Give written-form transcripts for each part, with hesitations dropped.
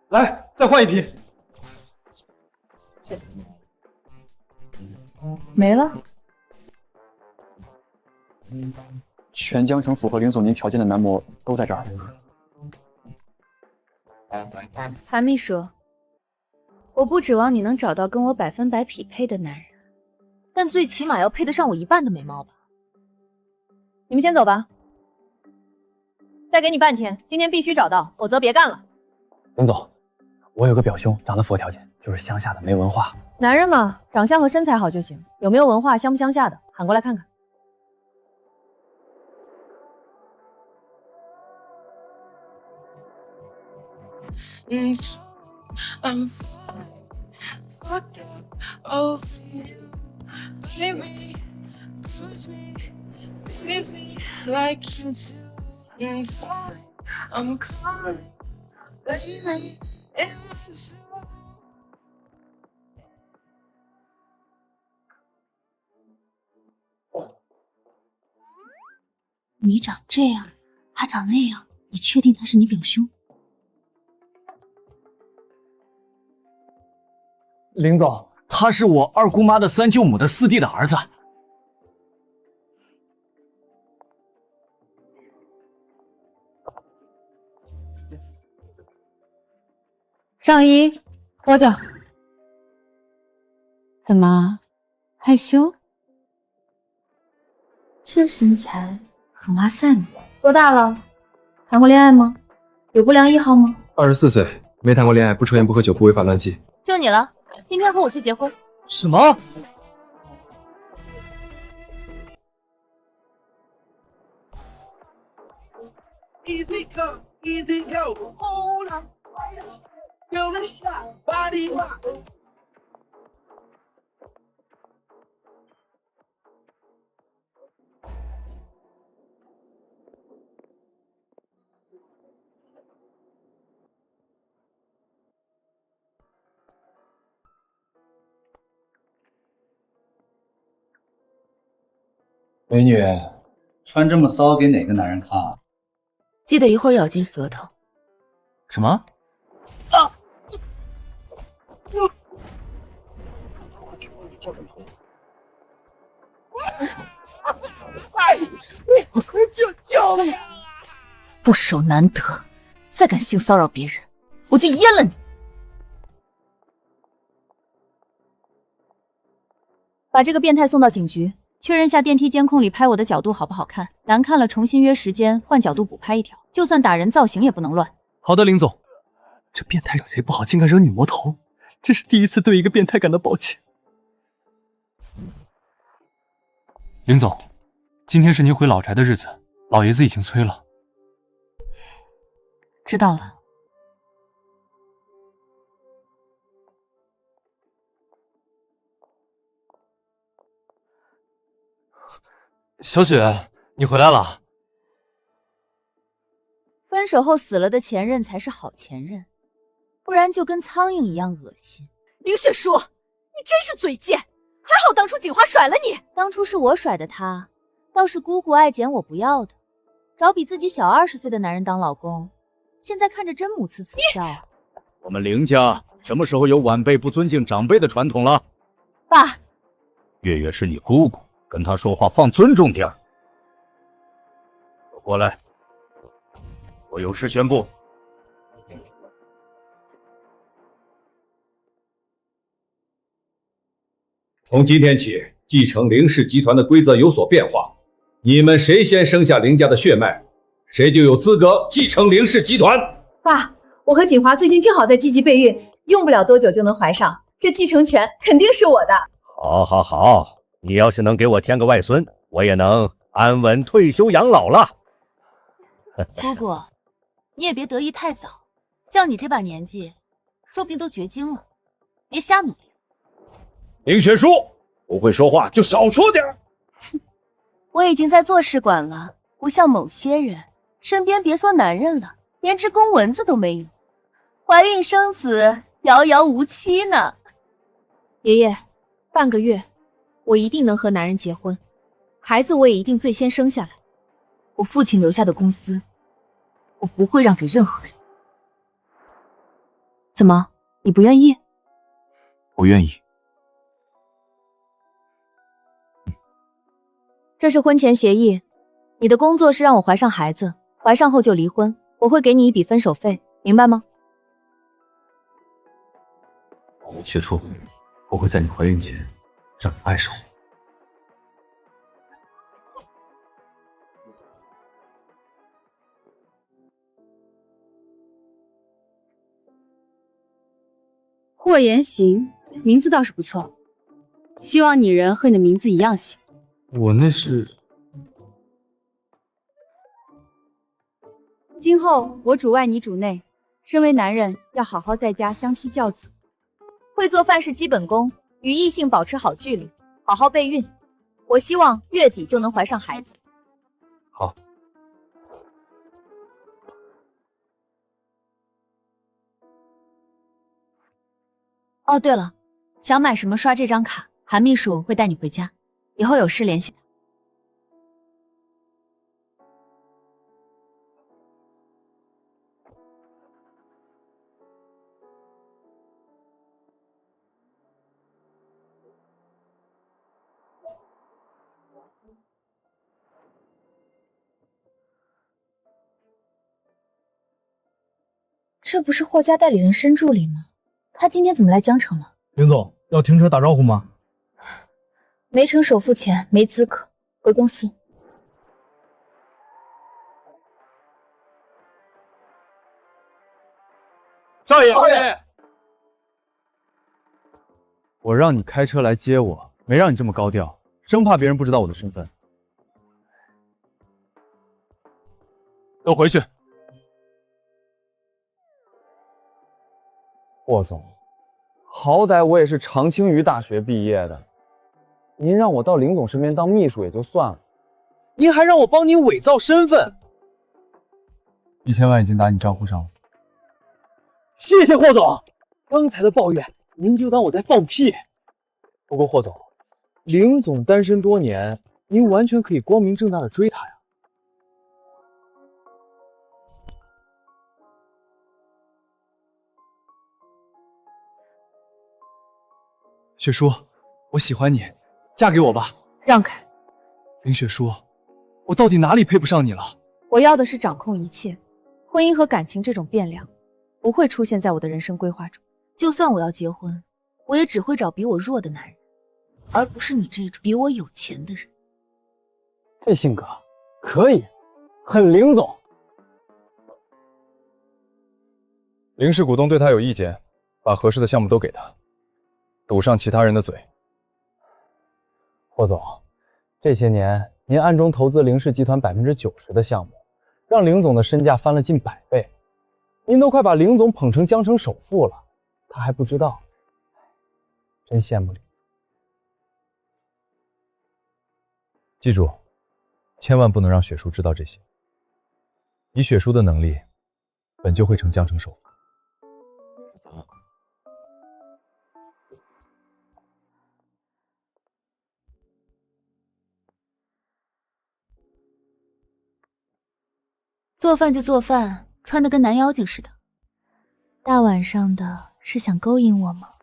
来，再换一瓶。没了。全江城符合林总您条件的男模都在这儿。韩秘书，我不指望你能找到跟我100%匹配的男人，但最起码要配得上我1半的美貌吧。你们先走吧，再给你半天，今天必须找到，否则别干了。林总，我有个表兄，长得符合条件，就是乡下的，没文化。男人嘛，长相和身材好就行，有没有文化，乡不乡下的，喊过来看看。I'm fucked up over you. Hit me, push me, leave me like you do. And I'm caught, baby, in my soul. 你长这样，他长那样，你确定他是你表兄？林总，他是我二姑妈的三舅母的4弟的儿子。上衣脱掉。怎么害羞？这身材很哇塞嘛。多大了？谈过恋爱吗？有不良嗜好吗24岁，没谈过恋爱，不抽烟不喝酒不违法乱纪。就你了，今天和我去结婚。什么？Easy come, easy go, hold on. Feel the shot, body rock. 美女，穿这么骚给哪个男人看啊？记得一会儿咬紧舌头。什么？救命！不守难得，再敢性骚扰别人，我就阉了你！把这个变态送到警局，确认下电梯监控里拍我的角度好不好看，难看了重新约时间，换角度补拍一条。就算打人造型也不能乱。好的，林总。这变态惹谁不好，竟敢惹女魔头，这是第一次对一个变态感到抱歉。林总，今天是您回老宅的日子，老爷子已经催了。知道了。小雪，你回来了。分手后死了的前任才是好前任，不然就跟苍蝇一样恶心。林雪书，你真是嘴贱！还好当初锦华甩了你。当初是我甩的他，倒是姑姑爱捡我不要的，找比自己小20岁的男人当老公，现在看着真母慈子孝啊。我们林家什么时候有晚辈不尊敬长辈的传统了？爸，月月是你姑姑，跟她说话放尊重点儿。过来，我有事宣布。从今天起，继承林氏集团的规则有所变化，你们谁先生下林家的血脉，谁就有资格继承林氏集团。爸，我和锦华最近正好在积极备孕，用不了多久就能怀上，这继承权肯定是我的。好，好，好，你要是能给我添个外孙，我也能安稳退休养老了。姑姑，你也别得意太早，像你这把年纪，说不定都绝经了，别瞎努力。林雪书，不会说话就少说点。我已经在做试管了，不像某些人，身边别说男人了，连只公蚊子都没有，怀孕生子遥遥无期呢。爷爷，半个月，我一定能和男人结婚，孩子我也一定最先生下来。我父亲留下的公司，我不会让给任何人。怎么，你不愿意？我愿意。这是婚前协议，你的工作是让我怀上孩子，怀上后就离婚，我会给你一笔分手费，明白吗？雪初，我会在你怀孕前让你爱上我。霍言行，名字倒是不错，希望你人和你的名字一样行。我那是……今后我主外你主内，身为男人要好好在家相妻教子。会做饭是基本功，与异性保持好距离，好好备孕。我希望月底就能怀上孩子。好。哦，对了，想买什么刷这张卡，韩秘书会带你回家，以后有事联系他。这不是霍家代理人申助理吗？他今天怎么来江城了？林总，要停车打招呼吗？没成首付钱，没资格回公司。少爷，我让你开车来接我，没让你这么高调，生怕别人不知道我的身份。都回去。霍总，好歹我也是长青鱼大学毕业的，您让我到林总身边当秘书也就算了，您还让我帮您伪造身份，1000万已经打你账户上了。谢谢霍总，刚才的抱怨您就当我在放屁。不过霍总，林总单身多年，您完全可以光明正大的追他呀。雪叔，我喜欢你，嫁给我吧。让开。林雪叔，我到底哪里配不上你了？我要的是掌控一切，婚姻和感情这种变量不会出现在我的人生规划中。就算我要结婚，我也只会找比我弱的男人，而不是你这种比我有钱的人。这性格可以，很林总。林氏股东对他有意见，把合适的项目都给他，堵上其他人的嘴。霍总，这些年您暗中投资林氏集团90%的项目，让林总的身价翻了近100倍。您都快把林总捧成江城首富了，他还不知道，真羡慕林。记住，千万不能让雪叔知道这些。以雪叔的能力，本就会成江城首富。做饭就做饭，穿得跟男妖精似的。大晚上的是想勾引我吗？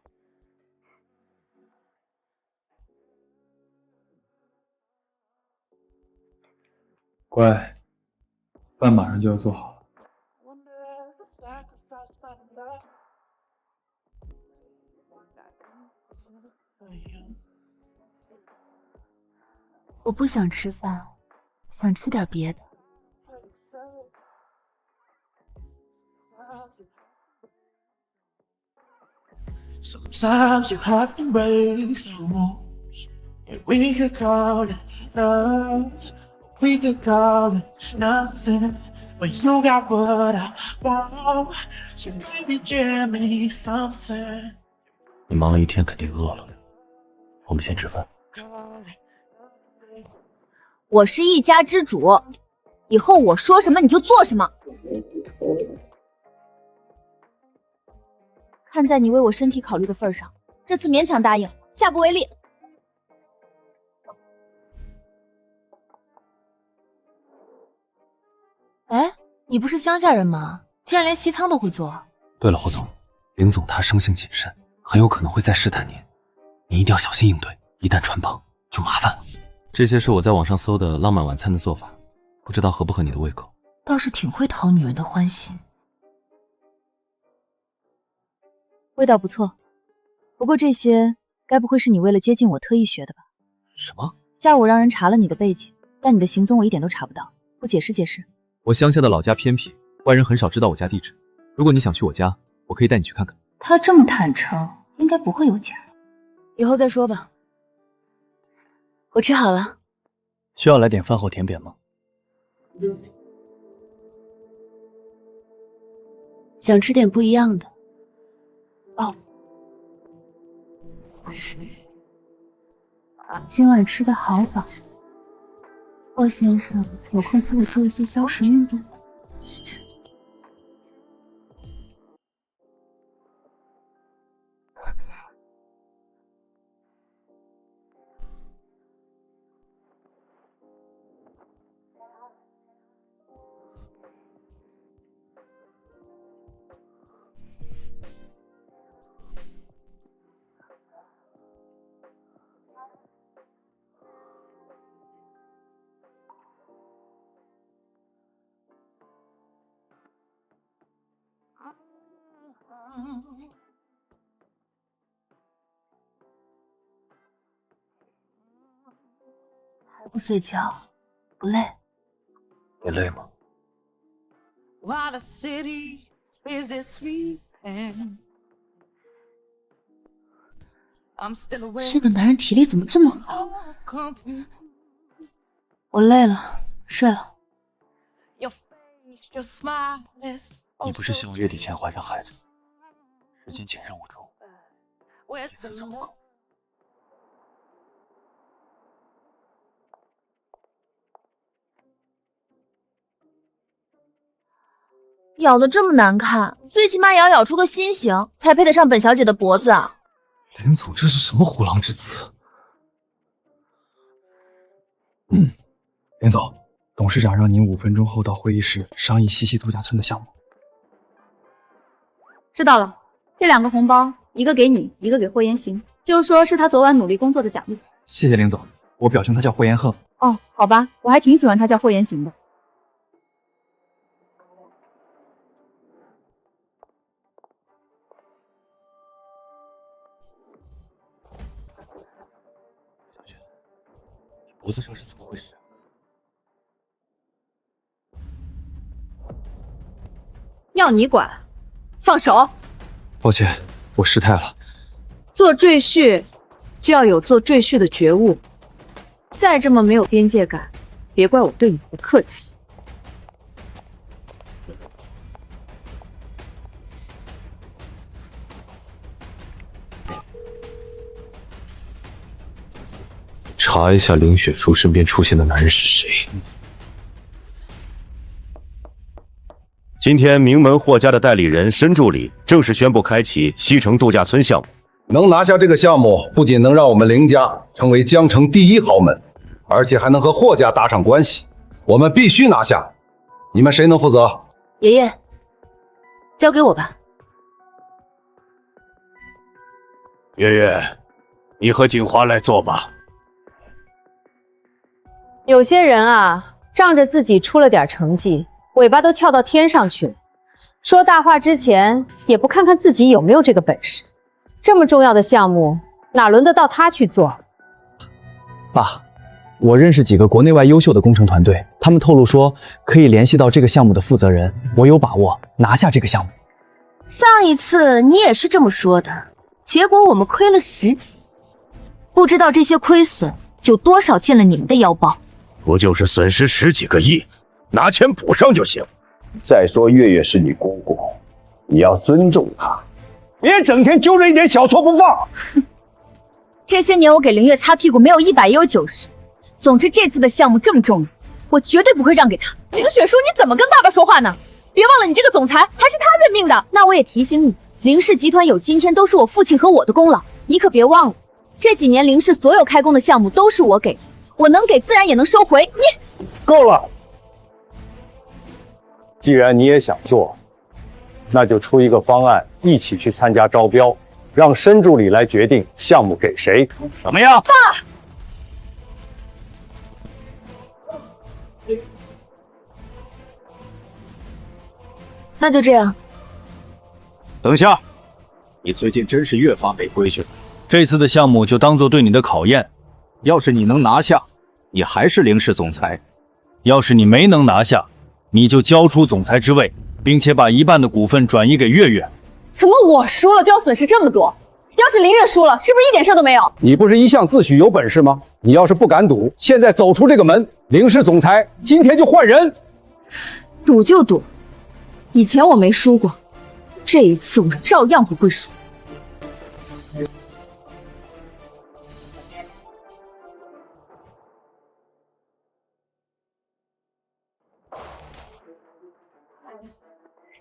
乖，饭马上就要做好了。我不想吃饭，想吃点别的。Sometimes you have to break the rules. And we could call it love, we could call it nothing. But you got what I want, so baby give me something. 你忙了一天，肯定饿了，我们先吃饭。我是一家之主，以后我说什么你就做什么。看在你为我身体考虑的份上，这次勉强答应，下不为例。哎，你你不是乡下人吗？竟然连西仓都会做。对了，霍总，林总他生性谨慎，很有可能会再试探您，你一定要小心应对，一旦穿帮就麻烦了。这些是我在网上搜的浪漫晚餐的做法，不知道合不合你的胃口。倒是挺会讨女人的欢心。味道不错，不过这些该不会是你为了接近我特意学的吧？什么？下午让人查了你的背景，但你的行踪我一点都查不到，不解释解释？我乡下的老家偏僻，外人很少知道我家地址。如果你想去我家，我可以带你去看看。他这么坦诚，应该不会有假。以后再说吧。我吃好了。需要来点饭后甜点吗？想吃点不一样的。哦，今晚吃的好饱。霍先生有空可以做一些消食运动。还不睡觉，不累？你累吗？ While the city is sleeping, I'm still awake. 这个男人体力怎么这么好？我累了，睡了。你不是希望月底前怀上孩子？时间紧任务中，一次怎么够？咬得这么难看，最起码也要咬出个心形，才配得上本小姐的脖子啊！林总这是什么虎狼之词？林总，董事长让您5分钟后到会议室商议西溪度假村的项目。知道了，这2个红包，一个给你，一个给霍言行，就说是他昨晚努力工作的奖励。谢谢林总，我表兄他叫霍言鹤。哦，好吧，我还挺喜欢他叫霍言行的。脖子上是怎么回事？要你管？放手！抱歉，我失态了。做赘婿就要有做赘婿的觉悟，再这么没有边界感，别怪我对你不客气。查一下林雪茹身边出现的男人是谁。今天名门霍家的代理人申助理正式宣布开启西城度假村项目。能拿下这个项目，不仅能让我们林家成为江城第1豪门，而且还能和霍家搭上关系。我们必须拿下。你们谁能负责？爷爷，交给我吧。月月，你和锦华来做吧。有些人啊，仗着自己出了点成绩，尾巴都翘到天上去了。说大话之前，也不看看自己有没有这个本事。这么重要的项目，哪轮得到他去做？爸，我认识几个国内外优秀的工程团队，他们透露说可以联系到这个项目的负责人，我有把握拿下这个项目。上一次你也是这么说的，结果我们亏了10几，不知道这些亏损有多少进了你们的腰包。不就是损失10几个亿，拿钱补上就行。再说月月是你姑姑，你要尊重她，别整天揪着一点小错不放。这些年我给林月擦屁股，没有100也有90。总之这次的项目这么重要，我绝对不会让给他。林雪茹，你怎么跟爸爸说话呢？别忘了你这个总裁还是他任命的。那我也提醒你，林氏集团有今天都是我父亲和我的功劳，你可别忘了。这几年林氏所有开工的项目都是我给的，我能给自然也能收回。你够了！既然你也想做，那就出一个方案，一起去参加招标，让申助理来决定项目给谁，怎么样？爸，那就这样。等一下，你最近真是越发没规矩了。这次的项目就当做对你的考验，要是你能拿下，你还是凌氏总裁；要是你没能拿下，你就交出总裁之位，并且把一半的股份转移给月月。怎么我输了就要损失这么多？要是林月输了，是不是一点事都没有？你不是一向自诩有本事吗？你要是不敢赌，现在走出这个门，凌氏总裁今天就换人。赌就赌，以前我没输过，这一次我照样不会输。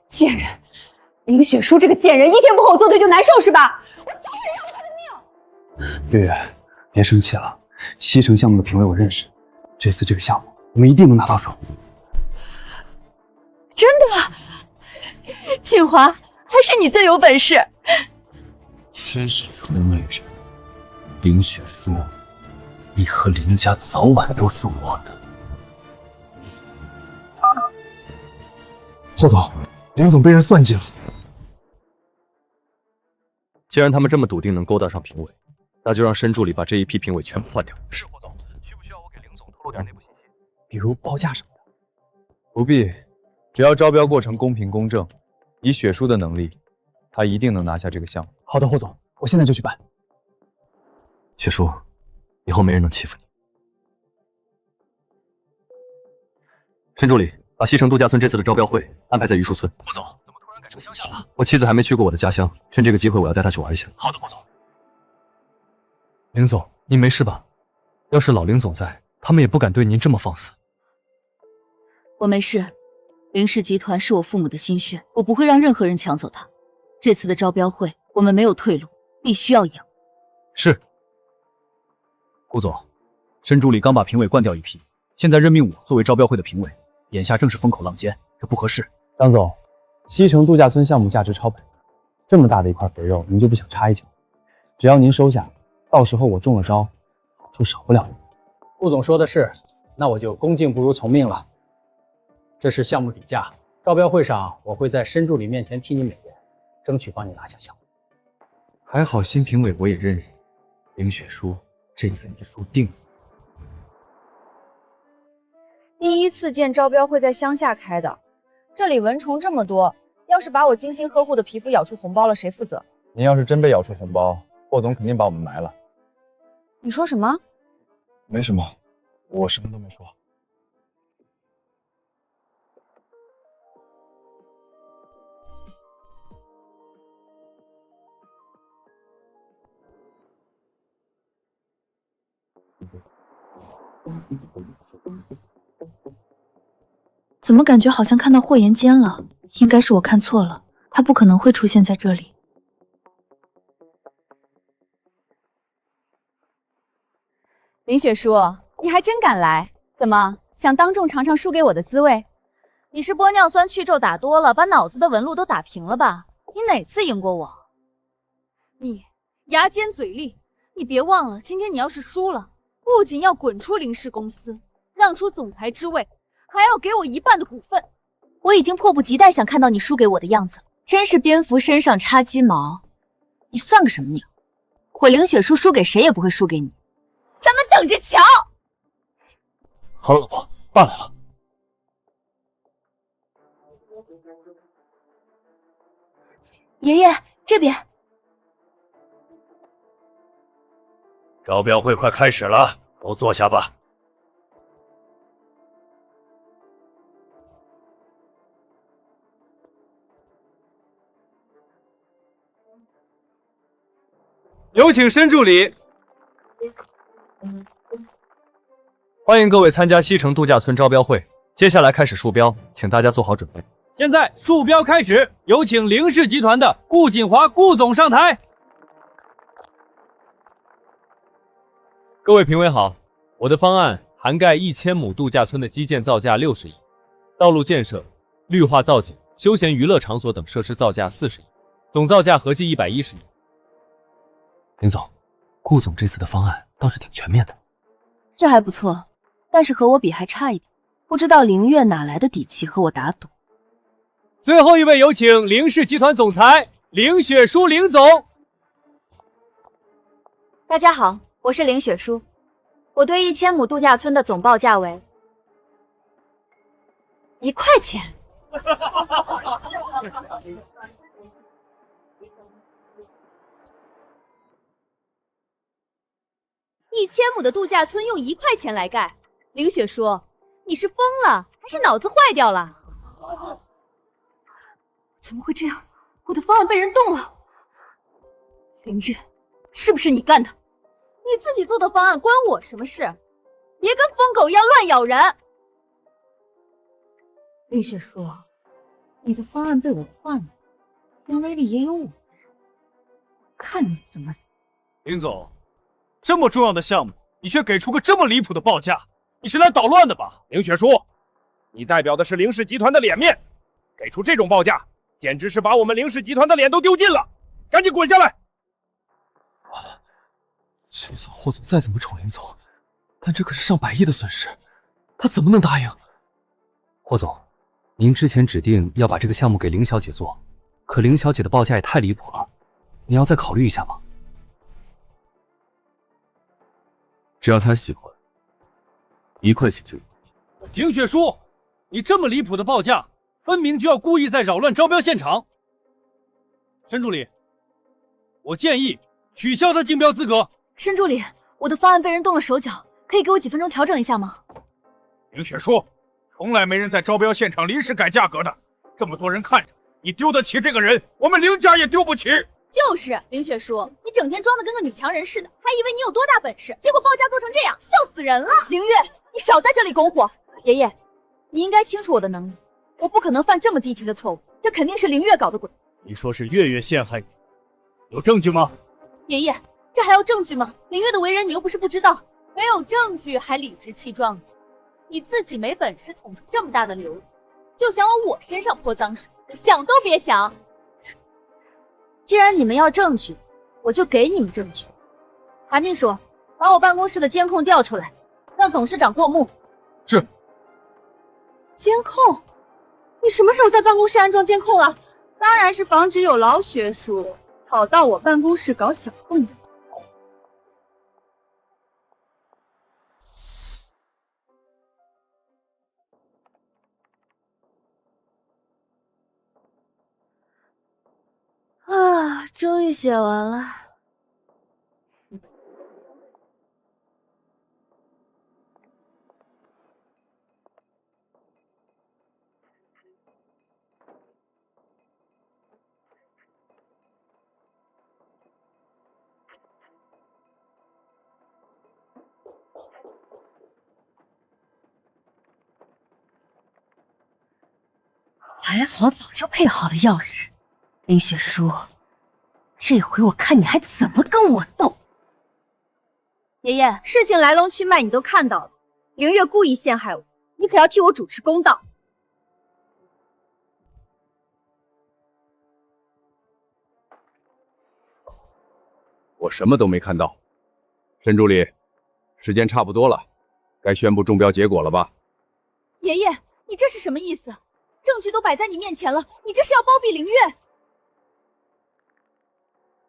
贱人，林雪书这个贱人，一天不和我作对就难受是吧？我早就要他的命！月月，别生气了。西城项目的评委我认识，这次这个项目我们一定能拿到手。真的？锦华，还是你最有本事。真是纯女人，林雪书，你和林家早晚都是我的。霍总，林总被人算计了。既然他们这么笃定能勾搭上评委，那就让申助理把这一批评委全部换掉。是霍总，需不需要我给林总透露点内部信息，比如报价什么的？不必，只要招标过程公平公正，以雪书的能力，他一定能拿下这个项目。好的，霍总，我现在就去办。雪书，以后没人能欺负你。申助理，把西城度假村这次的招标会安排在榆树村。霍总，怎么突然改成乡下了？我妻子还没去过我的家乡，趁这个机会我要带她去玩一下。好的，霍总。林总，您没事吧？要是老林总在，他们也不敢对您这么放肆。我没事，林氏集团是我父母的心血，我不会让任何人抢走它。这次的招标会，我们没有退路，必须要赢。是。顾总，申助理刚把评委灌掉一批，现在任命我作为招标会的评委，眼下正是风口浪尖，这不合适。张总，西城度假村项目价值超100亿，这么大的一块肥肉，您就不想插一脚？只要您收下，到时候我中了招，好处少不了您。顾总说的是，那我就恭敬不如从命了。这是项目底价，招标会上我会在申助理面前替你美言，争取帮你拿下项目。还好新评委我也认识，林雪书，这次你输定了。第一次见招标会在乡下开的，这里蚊虫这么多，要是把我精心呵护的皮肤咬出红包了，谁负责？您要是真被咬出红包，霍总肯定把我们埋了。你说什么？没什么，我什么都没说。怎么感觉好像看到霍言间了？应该是我看错了，他不可能会出现在这里。林雪书，你还真敢来？怎么想当众尝尝输给我的滋味？你是玻尿酸去皱打多了，把脑子的纹路都打平了吧？你哪次赢过我？你牙尖嘴利，你别忘了，今天你要是输了，不仅要滚出林氏公司，让出总裁之位，还要给我一半的股份。我已经迫不及待想看到你输给我的样子了，真是蝙蝠身上插鸡毛！你算个什么鸟？我凌雪书输给谁也不会输给你。咱们等着瞧。好了，老婆，爸来了。爷爷，这边。招标会快开始了，都坐下吧。有请申助理。欢迎各位参加西城度假村招标会，接下来开始述标，请大家做好准备。现在述标开始，有请凌氏集团的顾锦华顾总上台。各位评委好，我的方案涵盖1000亩度假村的基建造价60亿，道路建设绿化造景、休闲娱乐场所等设施造价40亿，总造价合计110亿。林总，顾总这次的方案倒是挺全面的。这还不错，但是和我比还差一点。不知道凌月哪来的底气和我打赌。最后一位有请凌氏集团总裁凌雪书凌总。大家好，我是凌雪书，我对1000亩度假村的总报价为1块钱。1000亩的度假村用1块钱来盖，凌雪书，你是疯了还是脑子坏掉了？怎么会这样？我的方案被人动了。凌月，是不是你干的？你自己做的方案关我什么事？别跟疯狗一样乱咬人。凌雪书，你的方案被我换了，人为里也有我，看你怎么……凌总，这么重要的项目，你却给出个这么离谱的报价，你是来捣乱的吧？凌雪书，你代表的是凌氏集团的脸面，给出这种报价，简直是把我们凌氏集团的脸都丢尽了！赶紧滚下来！完了，这次霍总再怎么宠林总，但这可是上百亿的损失，他怎么能答应？霍总，您之前指定要把这个项目给凌小姐做，可凌小姐的报价也太离谱了，你要再考虑一下吗？只要她喜欢，1块钱就有。凌雪书，你这么离谱的报价，分明就要故意在扰乱招标现场。申助理，我建议取消他竞标资格。申助理，我的方案被人动了手脚，可以给我几分钟调整一下吗？凌雪书，从来没人在招标现场临时改价格的，这么多人看着，你丢得起这个人，我们凌家也丢不起。就是凌雪书，你整天装的跟个女强人似的，还以为你有多大本事，结果报价做成这样，笑死人了。凌月，你少在这里拱火。爷爷，你应该清楚我的能力，我不可能犯这么低级的错误，这肯定是凌月搞的鬼。你说是月月陷害你，有证据吗？爷爷，这还要证据吗？凌月的为人你又不是不知道，没有证据还理直气壮的，你自己没本事捅出这么大的瘤子，就想往我身上泼脏水，想都别想。既然你们要证据，我就给你们证据。韩秘书，把我办公室的监控调出来，让董事长过目。是。监控？你什么时候在办公室安装监控了？当然是防止有老学叔跑到我办公室搞小动作。啊，终于写完了。还好早就配好了钥匙。林雪书，这回我看你还怎么跟我斗。爷爷，事情来龙去脉你都看到了，凌月故意陷害我，你可要替我主持公道。我什么都没看到。申助理，时间差不多了，该宣布中标结果了吧？爷爷，你这是什么意思？证据都摆在你面前了，你这是要包庇凌月？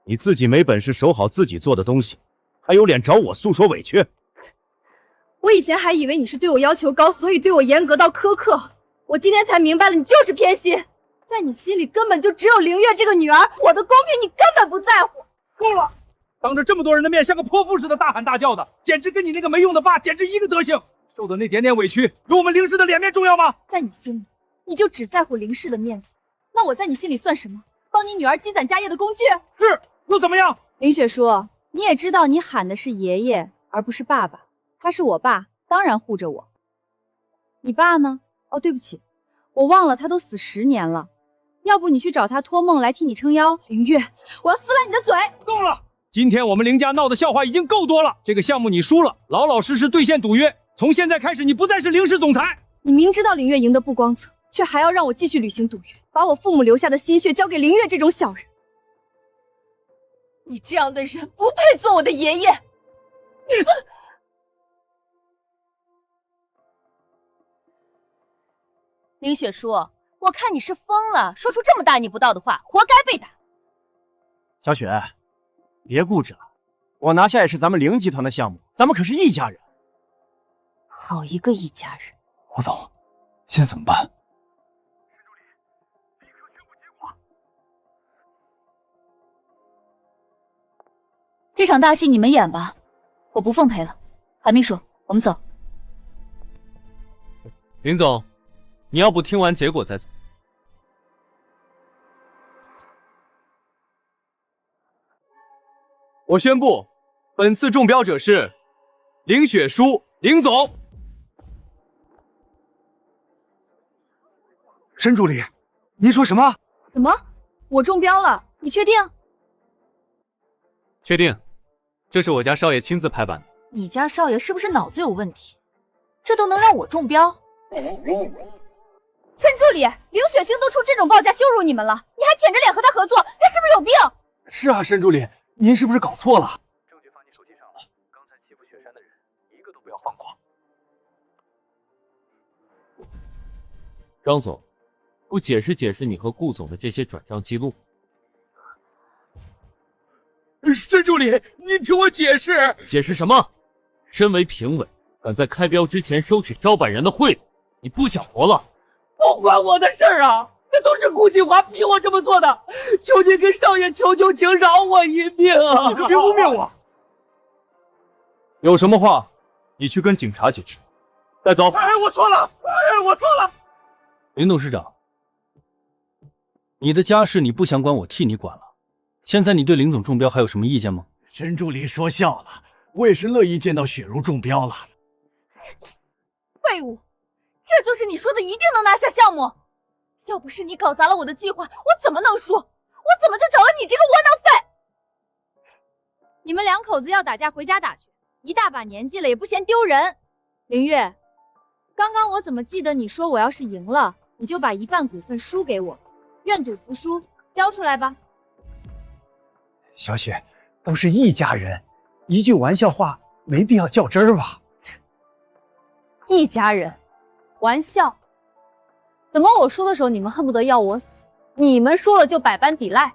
你自己没本事守好自己做的东西，还有脸找我诉说委屈？我以前还以为你是对我要求高，所以对我严格到苛刻。我今天才明白了，你就是偏心，在你心里根本就只有凌月这个女儿，我的公平你根本不在乎。够了！当着这么多人的面，像个泼妇似的大喊大叫的，简直跟你那个没用的爸简直一个德行。受的那点点委屈，有我们凌氏的脸面重要吗？在你心里，你就只在乎凌氏的面子，那我在你心里算什么？帮你女儿积攒家业的工具？是，又怎么样？林雪书，你也知道你喊的是爷爷，而不是爸爸。他是我爸，当然护着我。你爸呢？哦，对不起，我忘了他都死10年了。要不你去找他托梦来替你撑腰。凌月，我要撕烂你的嘴！够了！今天我们凌家闹的笑话已经够多了，这个项目你输了，老老实实兑现赌约。从现在开始，你不再是凌氏总裁。你明知道凌月赢得不光彩，却还要让我继续履行赌约，把我父母留下的心血交给林月这种小人。你这样的人不配做我的爷爷。林雪书，我看你是疯了，说出这么大逆不道的话，活该被打。小雪，别固执了，我拿下也是咱们凌集团的项目，咱们可是一家人。好一个一家人！胡总，现在怎么办？这场大戏你们演吧，我不奉陪了。韩秘书，我们走。林总，你要不听完结果再走？我宣布，本次中标者是林雪书，林总。申助理，您说什么？什么？我中标了？你确定？确定，这是我家少爷亲自拍板的。你家少爷是不是脑子有问题？这都能让我中标？申助理，凌雪星都出这种报价羞辱你们了，你还舔着脸和他合作，他是不是有病？是啊，申助理，您是不是搞错了？证据放你手机上了，刚才欺负雪山的人，一个都不要放过。张总，不解释解释你和顾总的这些转账记录？申助理，你听我解释。解释什么？身为评委，敢在开标之前收取招办人的贿赂，你不想活了？不关我的事儿啊！这都是顾锦华逼我这么做的，求你跟少爷求求情，饶我一命啊！你可别污蔑我！有什么话，你去跟警察解释。带走。哎，我错了！哎，我错了！林董事长，你的家事你不想管，我替你管了。现在你对林总中标还有什么意见吗？申助理说笑了，我也是乐意见到雪茹中标了。废物！这就是你说的一定能拿下项目？要不是你搞砸了我的计划，我怎么能输？我怎么就找了你这个窝囊废？你们两口子要打架回家打去，一大把年纪了也不嫌丢人。凌月，刚刚我怎么记得你说我要是赢了，你就把1半股份输给我，愿赌服输，交出来吧。小雪，都是一家人，一句玩笑话没必要较真儿吧？一家人，玩笑？怎么我输的时候你们恨不得要我死，你们输了就百般抵赖？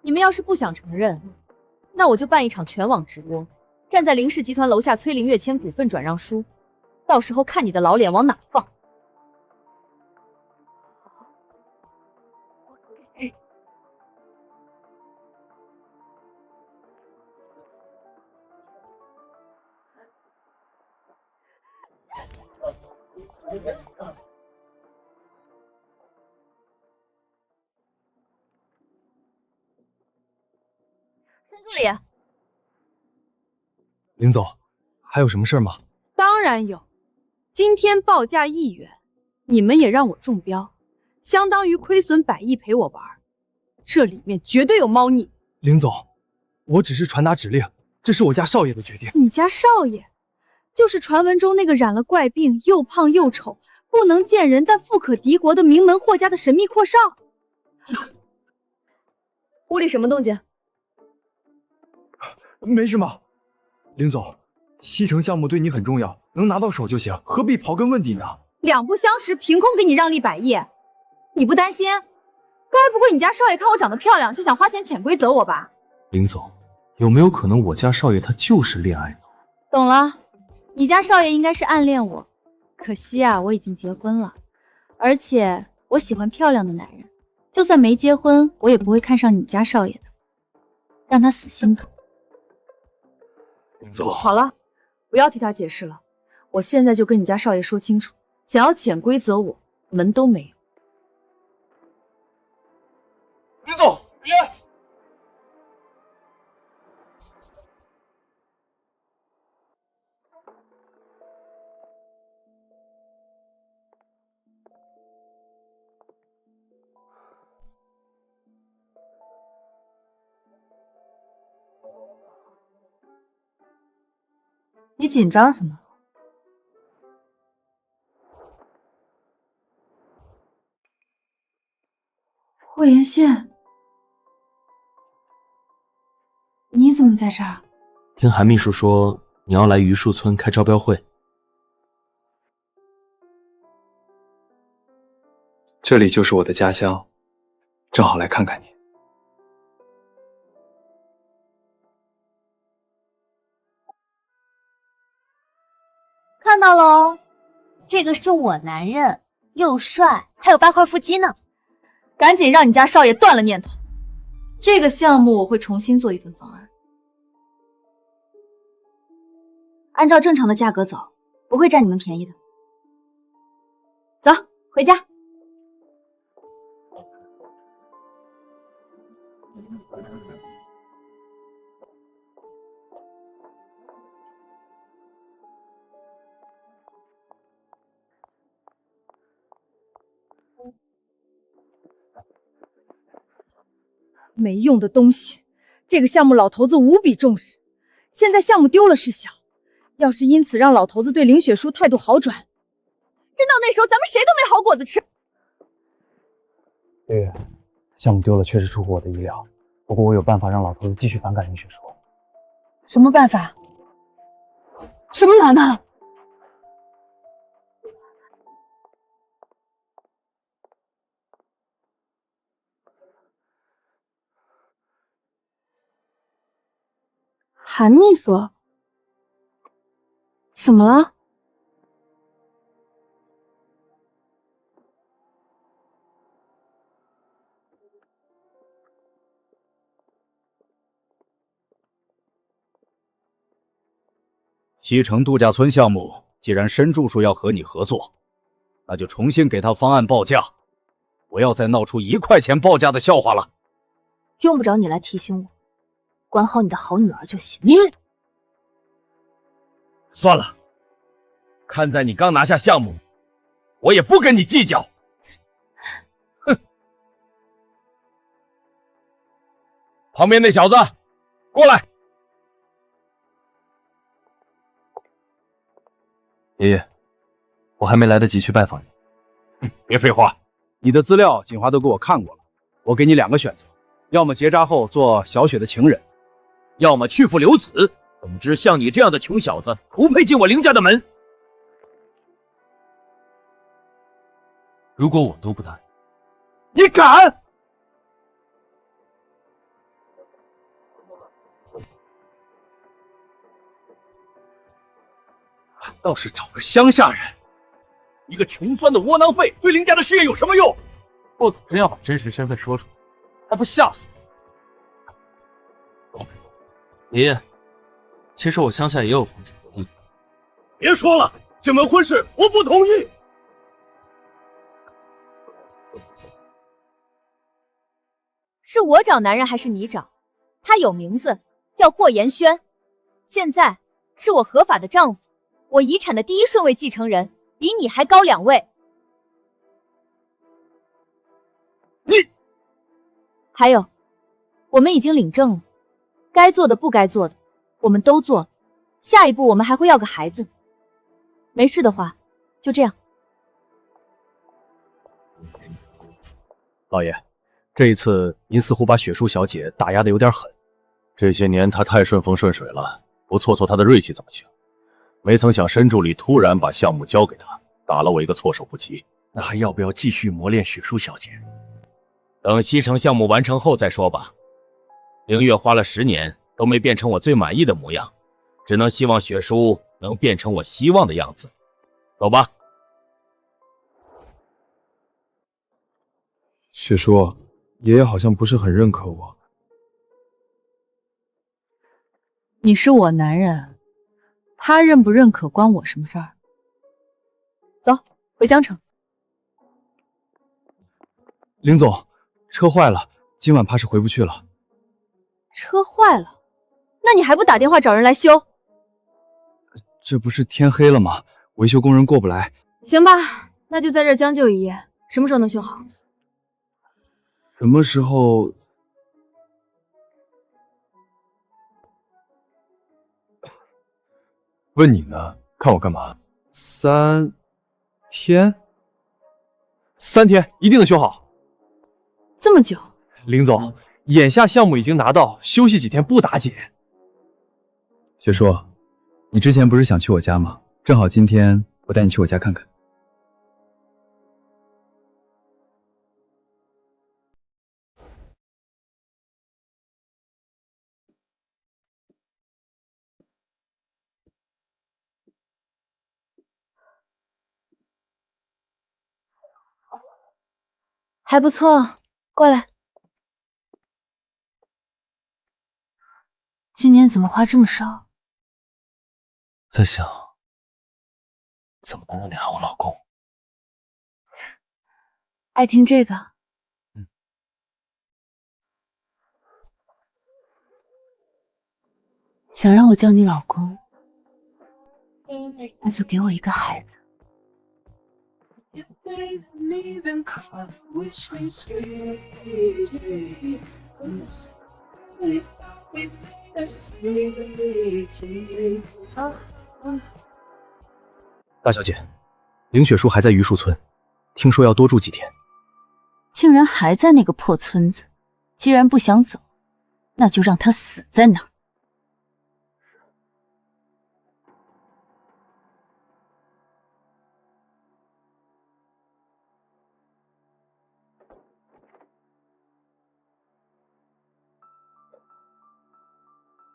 你们要是不想承认，那我就办一场全网直播，站在凌氏集团楼下催凌月签股份转让书，到时候看你的老脸往哪放。申助理，林总，还有什么事吗？当然有，今天报价1元，你们也让我中标，相当于亏损100亿陪我玩，这里面绝对有猫腻。林总，我只是传达指令，这是我家少爷的决定。你家少爷，就是传闻中那个染了怪病、又胖又丑、不能见人但富可敌国的名门霍家的神秘阔少。屋里什么动静？没什么。林总，西城项目对你很重要，能拿到手就行，何必刨根问底呢？两不相识，凭空给你让利100亿，你不担心？该不会你家少爷看我长得漂亮，就想花钱潜规则我吧？林总，有没有可能我家少爷他就是恋爱脑？懂了，你家少爷应该是暗恋我，可惜啊，我已经结婚了，而且我喜欢漂亮的男人，就算没结婚，我也不会看上你家少爷的，让他死心吧。林总，好了，不要替他解释了，我现在就跟你家少爷说清楚，想要潜规则我，门都没有。林总，别！你紧张什么？霍元轩，你怎么在这儿？听韩秘书说你要来榆树村开招标会。这里就是我的家乡，正好来看看你。看到喽，这个是我男人，又帅，还有8块腹肌呢。赶紧让你家少爷断了念头。这个项目我会重新做一份方案，按照正常的价格走，不会占你们便宜的。走，回家。没用的东西，这个项目老头子无比重视，现在项目丢了是小，要是因此让老头子对林雪书态度好转，真到那时候咱们谁都没好果子吃。月月，项目丢了确实出乎我的意料，不过我有办法让老头子继续反感林雪书。什么办法？什么难的？韩秘书，怎么了？西城度假村项目，既然申柱说要和你合作，那就重新给他方案报价，不要再闹出1块钱报价的笑话了。用不着你来提醒我，管好你的好女儿就行。你算了，看在你刚拿下项目，我也不跟你计较。哼！旁边那小子，过来！爷爷，我还没来得及去拜访你。别废话，你的资料锦华都给我看过了，我给你2个选择，要么结扎后做小雪的情人，要么去父留子。总之，像你这样的穷小子，不配进我林家的门。如果我都不答应，你敢？倒是找个乡下人，一个穷酸的窝囊废，对林家的事业有什么用？霍总真要把真实身份说出来，还不吓死你！爷爷，其实我乡下也有房子。别说了，这门婚事我不同意。是我找男人还是你找？他有名字，叫霍延轩，现在是我合法的丈夫，我遗产的第1顺位继承人，比你还高2位。你还有，我们已经领证了，该做的不该做的我们都做了，下一步我们还会要个孩子。没事的话，就这样。老爷，这一次您似乎把雪书小姐打压的有点狠。这些年她太顺风顺水了，不挫挫她的锐气怎么行？没曾想申助理突然把项目交给她，打了我一个措手不及。那还要不要继续磨练雪书小姐？等西城项目完成后再说吧。凌月花了10年都没变成我最满意的模样，只能希望雪书能变成我希望的样子。走吧。雪叔，爷爷好像不是很认可我。你是我男人，他认不认可关我什么事儿？走，回江城。林总，车坏了，今晚怕是回不去了。车坏了，那你还不打电话找人来修？这不是天黑了吗？维修工人过不来。行吧，那就在这儿将就一夜，什么时候能修好？什么时候？问你呢，看我干嘛？3天，一定能修好。这么久。林总，眼下项目已经拿到，休息几天不打紧。雪叔，你之前不是想去我家吗？正好今天我带你去我家看看。还不错，过来。今年怎么花这么少？在想怎么能让你喊我老公。爱听这个？想让我叫你老公，那就给我一个孩子。大小姐，林雪书还在榆树村，听说要多住几天。竟然还在那个破村子，既然不想走，那就让他死在那儿。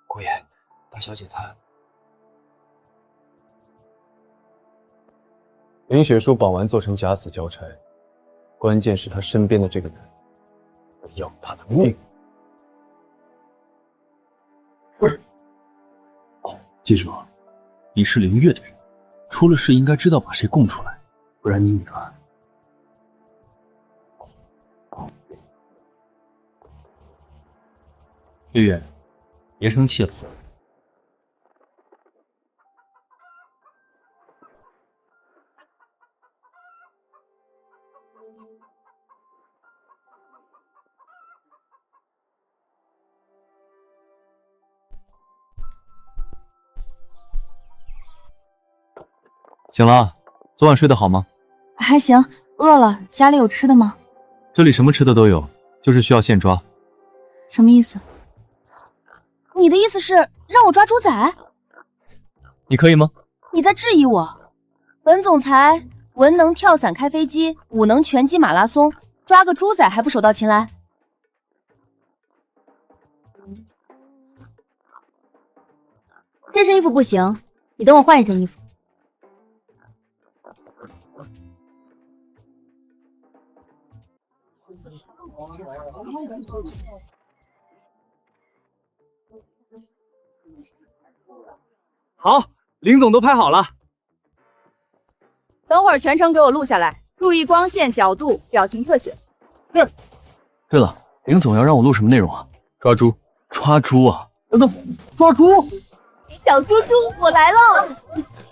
姑爷，大小姐她……林雪书绑完做成假死交差，关键是他身边的这个男人，我要他的命！记住，你是凌月的人，出了事应该知道把谁供出来，不然你女儿……月月，别生气了。醒了，昨晚睡得好吗？还行，饿了，家里有吃的吗？这里什么吃的都有，就是需要现抓。什么意思？你的意思是让我抓猪仔？你可以吗？你在质疑我？本总裁文能跳伞开飞机，武能拳击马拉松，抓个猪仔还不手到擒来？这身衣服不行，你等我换一身衣服。好，林总都拍好了。等会儿全程给我录下来，注意光线、角度、表情特写。是。对了，林总要让我录什么内容啊？抓猪。抓猪啊？等等，抓猪！小猪猪，我来了！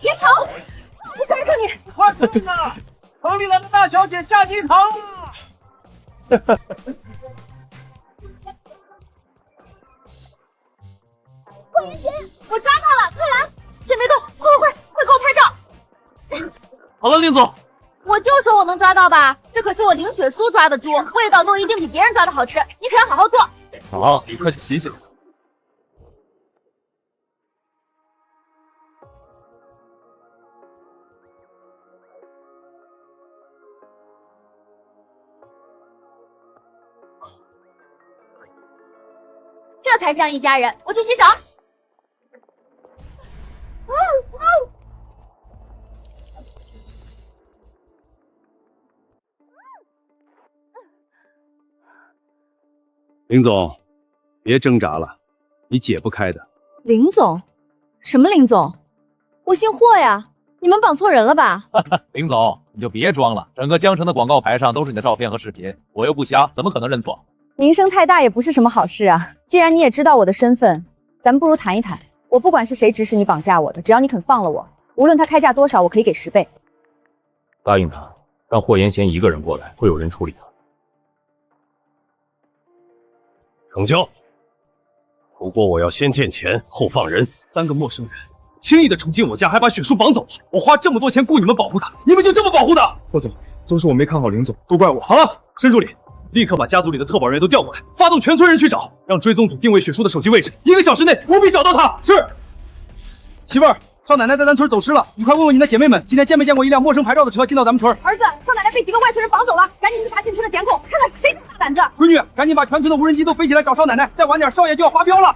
别逃！我追上你！快看呐！城里来的大小姐下金堂了！霍元杰，我抓他了！快来！先别动，快给我拍照！好了，林总，我就说我能抓到吧，这可是我林雪书抓的猪，味道都一定比别人抓的好吃，你可要好好做。走，你快去洗洗。这才像一家人，我去洗手。林总，别挣扎了，你解不开的。林总？什么林总？我姓霍呀，你们绑错人了吧？林总，你就别装了，整个江城的广告牌上都是你的照片和视频，我又不瞎，怎么可能认错？名声太大也不是什么好事啊。既然你也知道我的身份，咱们不如谈一谈。我不管是谁指使你绑架我的，只要你肯放了我，无论他开价多少，我可以给10倍。答应他，让霍延贤一个人过来，会有人处理他。成交。不过我要先见钱，后放人。3个陌生人轻易的闯进我家，还把雪书绑走了。我花这么多钱雇你们保护他，你们就这么保护他？霍总，都是我没看好林总，都怪我。好了，申助理，立刻把家族里的特保人员都调过来，发动全村人去找，让追踪组定位雪叔的手机位置，1个小时内务必找到他。是。媳妇儿，少奶奶在咱村走失了，你快问问你的姐妹们，今天见没见过一辆陌生牌照的车进到咱们村？儿子，少奶奶被几个外村人绑走了，赶紧去查进村的监控，看看是谁这么大胆子。闺女，赶紧把全村的无人机都飞起来找少奶奶，再晚点少爷就要发飙了。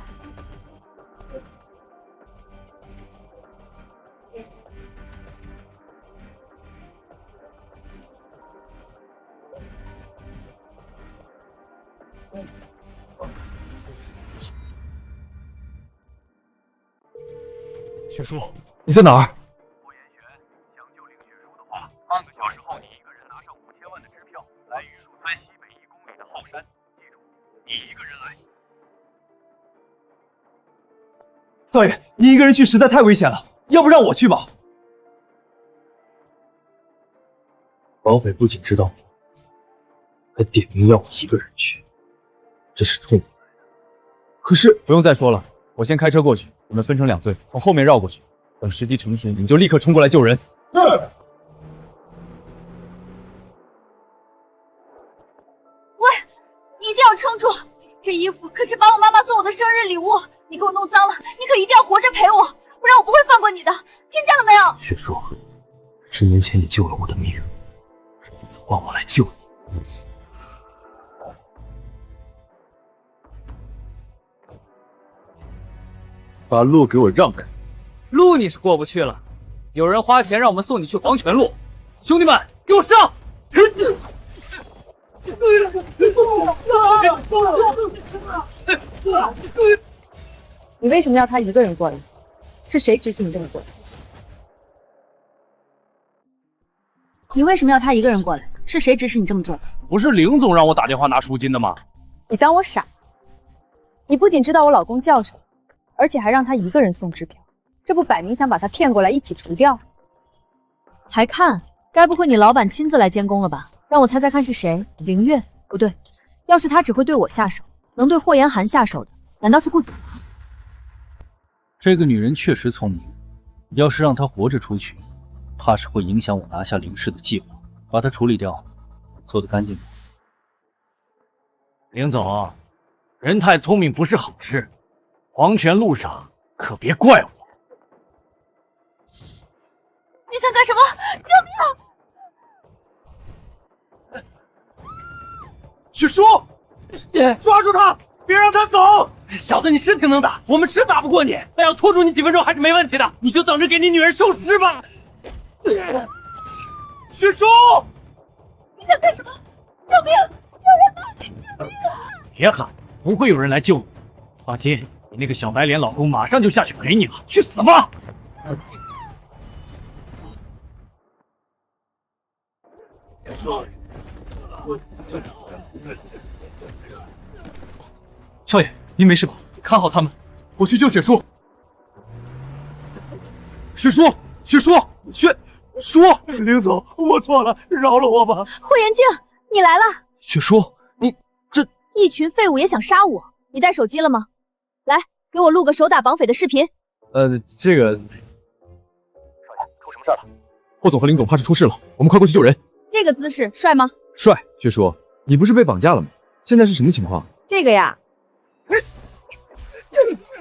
雪叔，你在哪儿？半个小时后，你一个人拿上5000万的支票，来榆树村西北1公里的后山。记住，你一个人来。少爷，你一个人去实在太危险了，要不让我去吧？绑匪不仅知道我，还点名要我一个人去，这是冲我来的。可是不用再说了，我先开车过去，我们分成2队，从后面绕过去，等时机成熟，你们就立刻冲过来救人。是。你一定要撑住！这衣服可是把我妈妈送我的生日礼物，你给我弄脏了，你可一定要活着陪我，不然我不会放过你的，听见了没有？雪叔，10年前你救了我的命，这次换我来救你。把路给我让开！路你是过不去了，有人花钱让我们送你去黄泉路，兄弟们，给我上！你为什么要他一个人过来？是谁指使你这么做？你为什么要他一个人过来？是谁指使你这么做？不是林总让我打电话拿赎金的吗？你当我傻？你不仅知道我老公叫什么，而且还让他一个人送支票，这不摆明想把他骗过来一起除掉？还看？该不会你老板亲自来监工了吧？让我猜猜看是谁？凌月？不对，要是他只会对我下手，能对霍言寒下手的，难道是顾子？这个女人确实聪明，要是让她活着出去，怕是会影响我拿下凌氏的计划。把她处理掉，做得干净点。林总，人太聪明不是好事，黄泉路上可别怪我。你想干什么？救命！雪叔，抓住他，别让他走！小子，你是挺能打，我们是打不过你，但要拖住你几分钟还是没问题的。你就等着给你女人收尸吧。雪叔，你想干什么？救命！有人骂你！救命啊！别喊，不会有人来救你。华天，你那个小白脸老公马上就下去陪你了，去死吧！少爷，您没事吧？看好他们，我去救雪叔。雪叔，林总，我错了，饶了我吧。霍元静，你来了。雪叔，你这一群废物也想杀我？你带手机了吗？来，给我录个手打绑匪的视频。这个，少爷，出什么事了？霍总和林总怕是出事了，我们快过去救人。这个姿势帅吗？帅，雪叔，你不是被绑架了吗？现在是什么情况？这个呀，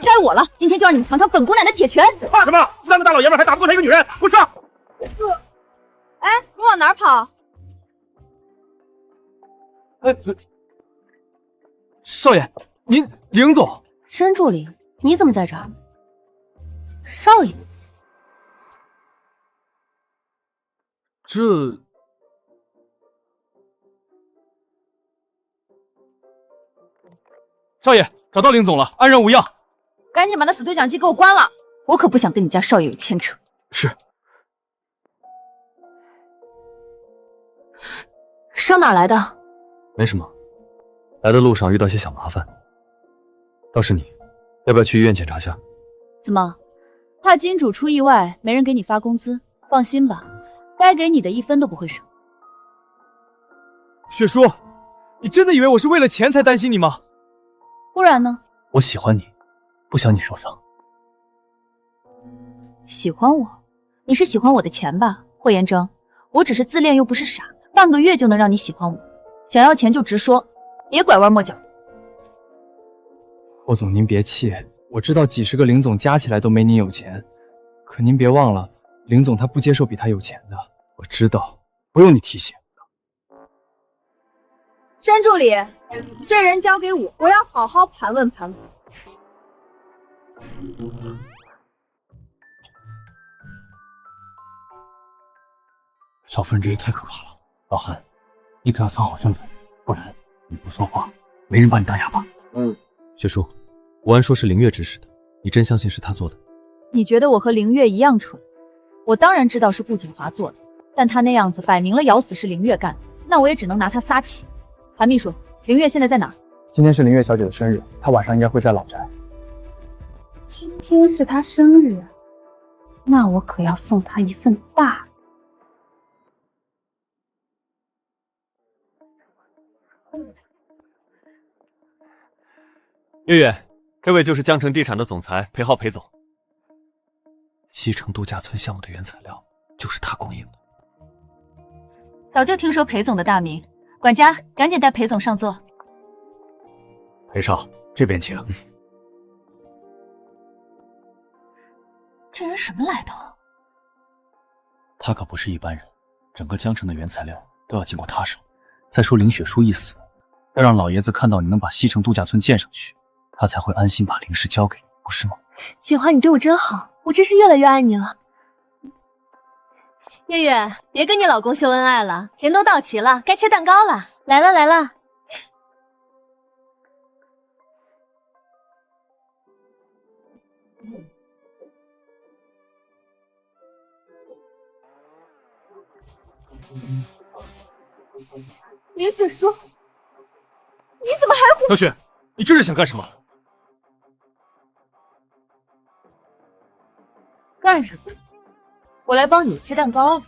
该我了，今天就让你们尝尝本姑奶奶铁拳。怕什么？3个大老爷们还打不过他一个女人，给我上！哎，你往哪儿跑？少爷，您林总，申助理，你怎么在这儿？少爷，这少爷找到林总了，安然无恙。赶紧把那死对讲机给我关了，我可不想跟你家少爷有牵扯。是。上哪儿来的？没什么，来的路上遇到些小麻烦。倒是你，要不要去医院检查下？怎么，怕金主出意外没人给你发工资？放心吧，该给你的1分都不会少。雪叔，你真的以为我是为了钱才担心你吗？不然呢？我喜欢你，不想你受伤。喜欢我？你是喜欢我的钱吧，霍延征？我只是自恋又不是傻，半个月就能让你喜欢我，想要钱就直说，别拐弯抹角。霍总，您别气，我知道几十个林总加起来都没您有钱，可您别忘了，林总他不接受比他有钱的。我知道，不用你提醒。山助理，这人交给我，我要好好盘问盘问。小夫人这也太可怕了。老韩，你可要藏好身份，不然你不说话，没人把你当哑巴。雪叔，吴安说是凌月指使的，你真相信是他做的？你觉得我和凌月一样蠢？我当然知道是顾景华做的，但他那样子摆明了咬死是凌月干的，那我也只能拿他撒气。韩秘书，凌月现在在哪？今天是凌月小姐的生日，她晚上应该会在老宅。今天是她生日，那我可要送她一份大月月，这位就是江城地产的总裁裴浩裴总。西城度假村项目的原材料就是他供应的。早就听说裴总的大名，管家赶紧带裴总上座。裴少，这边请。这人什么来头？他可不是一般人，整个江城的原材料都要经过他手。再说林雪书一死，要让老爷子看到你能把西城度假村建上去，他才会安心把林氏交给你，不是吗？景华，你对我真好，我真是越来越爱你了。月月，别跟你老公秀恩爱了，人都到齐了，该切蛋糕了。来了来了。林雪书，你怎么还小雪，你这是想干什么？干什么？我来帮你切蛋糕。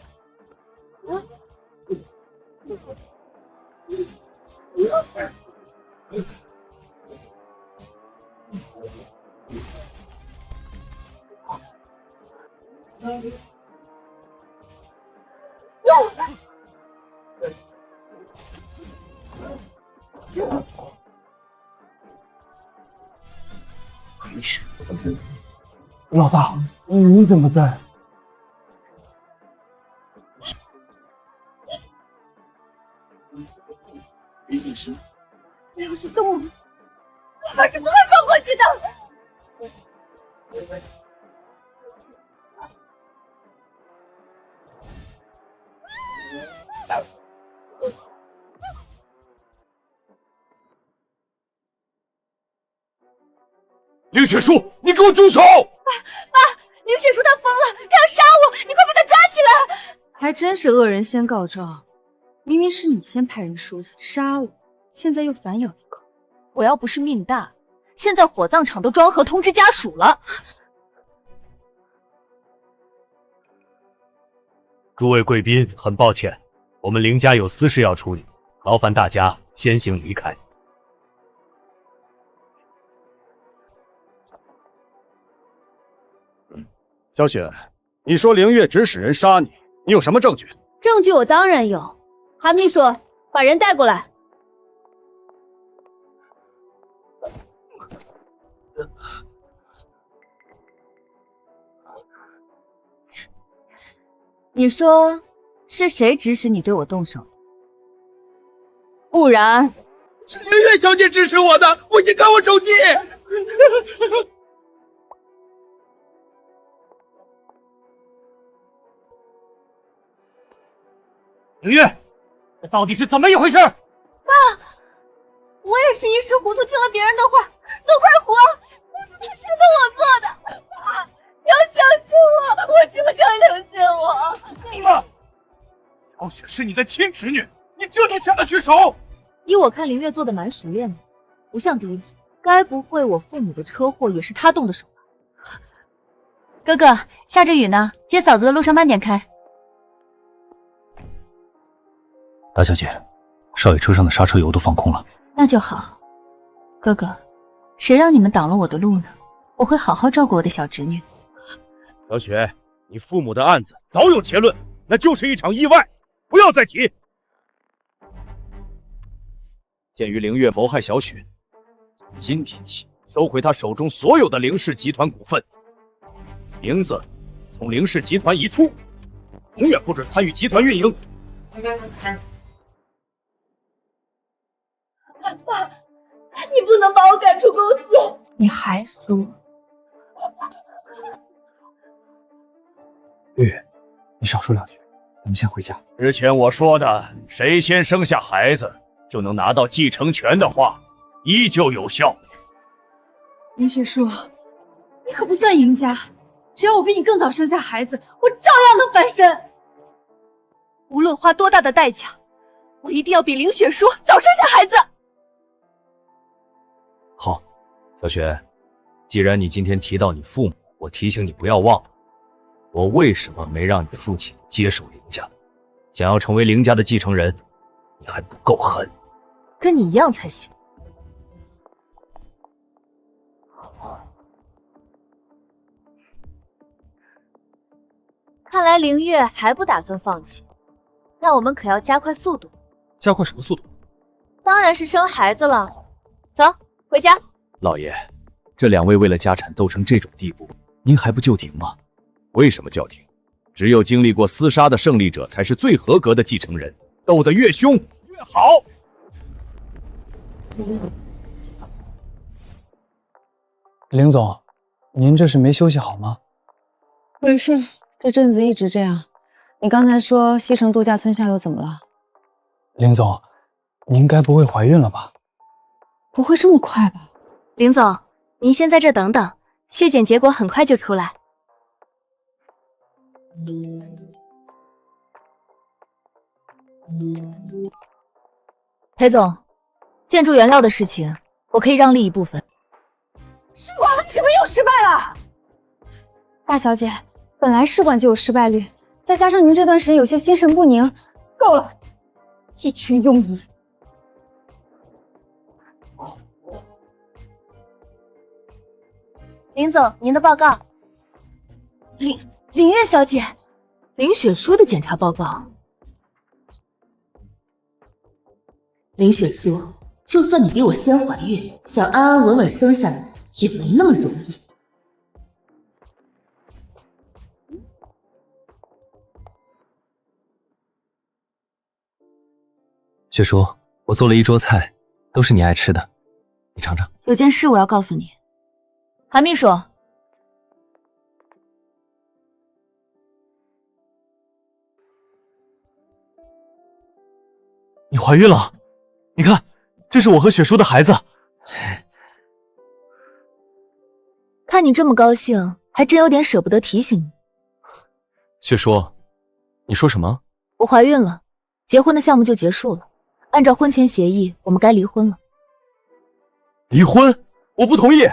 老大，你怎么在？那个是动物，我是不会放过去的。林雪书，你给我住手！爸，林雪书她疯了，她要杀我，你快把她抓起来！还真是恶人先告状，明明是你先派人说的杀我，现在又反咬一口。我要不是命大，现在火葬场都装盒通知家属了。诸位贵宾，很抱歉，我们林家有私事要处理，劳烦大家先行离开。小雪，你说凌月指使人杀你，你有什么证据？证据我当然有。韩秘书，把人带过来。你说是谁指使你对我动手？不然是凌月小姐指使我的，我先看我手机。凌月，这到底是怎么一回事？爸，我也是一时糊涂，听了别人的话，都快糊了。但是他是跟我做的，爸，要相信我，我求求相信我。够了！小雪是你的亲侄女，你这都下得去手？依我看，林月做的蛮熟练的，不像第一次。该不会我父母的车祸也是他动的手吧？哥哥，下着雨呢，接嫂子的路上慢点开。大小姐，少爷车上的刹车油都放空了。那就好。哥哥，谁让你们挡了我的路呢？我会好好照顾我的小侄女。小雪，你父母的案子早有结论，那就是一场意外，不要再提。鉴于凌月谋害小雪，从今天起收回他手中所有的凌氏集团股份，名字从凌氏集团移出，永远不准参与集团运营。爸，你不能把我赶出公司！你还输。月月，你少说2句，咱们先回家。之前我说的谁先生下孩子就能拿到继承权的话，依旧有效。林雪书，你可不算赢家，只要我比你更早生下孩子，我照样能翻身。无论花多大的代价，我一定要比林雪书早生下孩子。好，小雪，既然你今天提到你父母，我提醒你不要忘了，我为什么没让你父亲接手凌家？想要成为凌家的继承人，你还不够狠。跟你一样才行。看来凌月还不打算放弃，那我们可要加快速度。加快什么速度？当然是生孩子了。走，回家。老爷，这2位为了家产斗成这种地步，您还不就停吗？为什么叫停？只有经历过厮杀的胜利者才是最合格的继承人，斗得越凶越好。凌总，您这是没休息好吗？没事，这阵子一直这样。你刚才说西城度假村校友怎么了？凌总，您该不会怀孕了吧？不会这么快吧？林总，您先在这等等，血检结果很快就出来。裴总，建筑原料的事情我可以让利一部分。什么又失败了？大小姐，本来试管就有失败率，再加上您这段时间有些心神不宁，够了，一群庸医。林总，您的报告。林月小姐，林雪书的检查报告。林雪书，就算你比我先怀孕，想安安稳稳生下来，也没那么容易。雪叔，我做了一桌菜，都是你爱吃的，你尝尝。有件事我要告诉你，韩秘书。你怀孕了？你看，这是我和雪叔的孩子。看你这么高兴，还真有点舍不得提醒你。雪叔，你说什么？我怀孕了，结婚的项目就结束了。按照婚前协议，我们该离婚了。离婚？我不同意。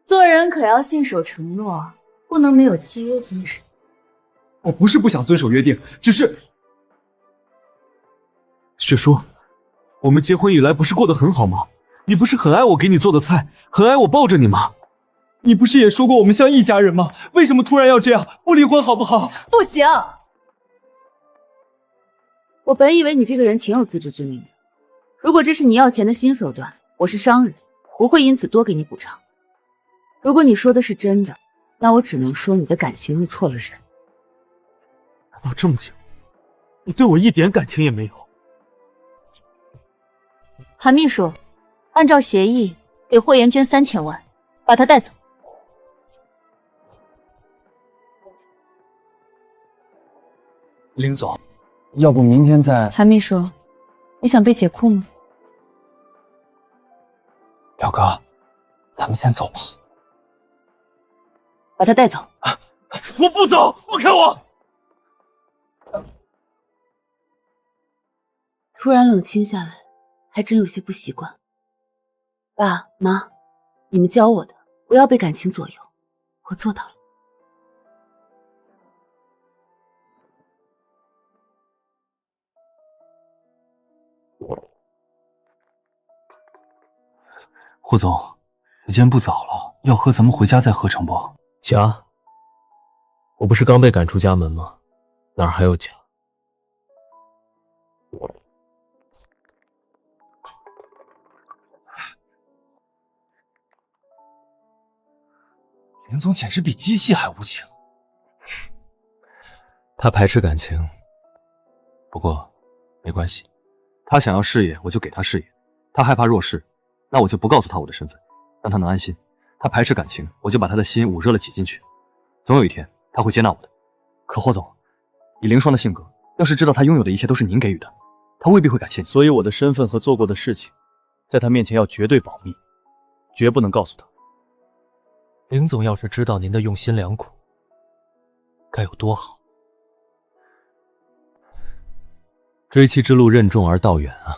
做人可要信守承诺，不能没有契约精神。我不是不想遵守约定，只是……雪叔，我们结婚以来不是过得很好吗？你不是很爱我给你做的菜，很爱我抱着你吗？你不是也说过我们像一家人吗？为什么突然要这样？不离婚好不好？不行！我本以为你这个人挺有自知之明的，如果这是你要钱的新手段，我是商人，不会因此多给你补偿。如果你说的是真的，那我只能说你的感情入错了人。难道这么久，你对我一点感情也没有？韩秘书，按照协议给霍妍捐3000万，把她带走。林总，要不明天再……韩秘书，你想被解雇吗？表哥，咱们先走吧。把她带走。我不走，放开我！突然冷清下来，还真有些不习惯。爸妈，你们教我的，不要被感情左右，我做到了。霍总，时间不早了，要喝咱们回家再喝成不？家？我不是刚被赶出家门吗？哪儿还有家？林总简直比机器还无情。他排斥感情，不过没关系，他想要事业，我就给他事业；他害怕弱势，那我就不告诉他我的身份，让他能安心。他排斥感情，我就把他的心捂热了挤进去，总有一天他会接纳我的。可霍总，以凌霜的性格，要是知道他拥有的一切都是您给予的，他未必会感谢你。所以我的身份和做过的事情，在他面前要绝对保密，绝不能告诉他。林总要是知道您的用心良苦，该有多好。追妻之路任重而道远啊。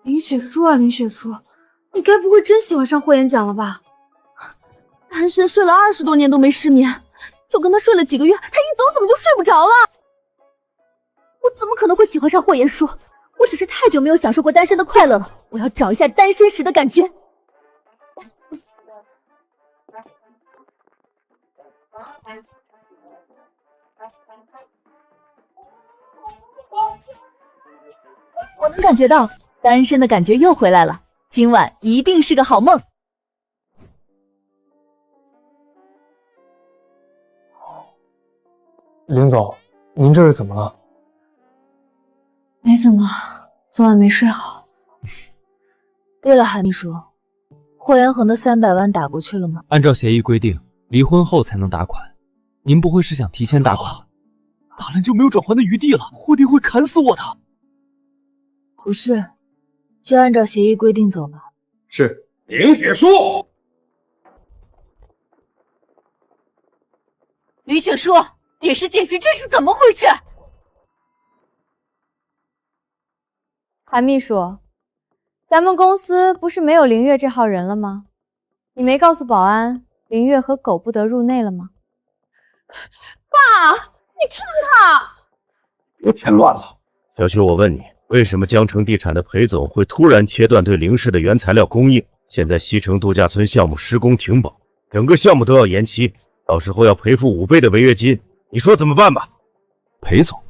林雪书啊，林雪书，你该不会真喜欢上霍元甲了吧？单身睡了20多年都没失眠，就跟他睡了几个月，他一走怎么就睡不着了？我怎么可能会喜欢上霍元书？我只是太久没有享受过单身的快乐了，我要找一下单身时的感觉。我能感觉到单身的感觉又回来了，今晚一定是个好梦。林总，您这是怎么了？没怎么，昨晚没睡好。对了，韩秘书，霍元恒的300万打过去了吗？按照协议规定，离婚后才能打款。您不会是想提前打款？打了就没有转圜的余地了，霍弟会砍死我的。不是，就按照协议规定走吧。是。凌雪书，林雪书，解释解释，这是怎么回事？韩秘书，咱们公司不是没有凌月这号人了吗？你没告诉保安凌月和狗不得入内了吗？爸，你看他，又添乱了。小秋，我问你，为什么江城地产的裴总会突然切断对凌氏的原材料供应？现在西城度假村项目施工停保，整个项目都要延期，到时候要赔付5倍的违约金，你说怎么办吧？裴总，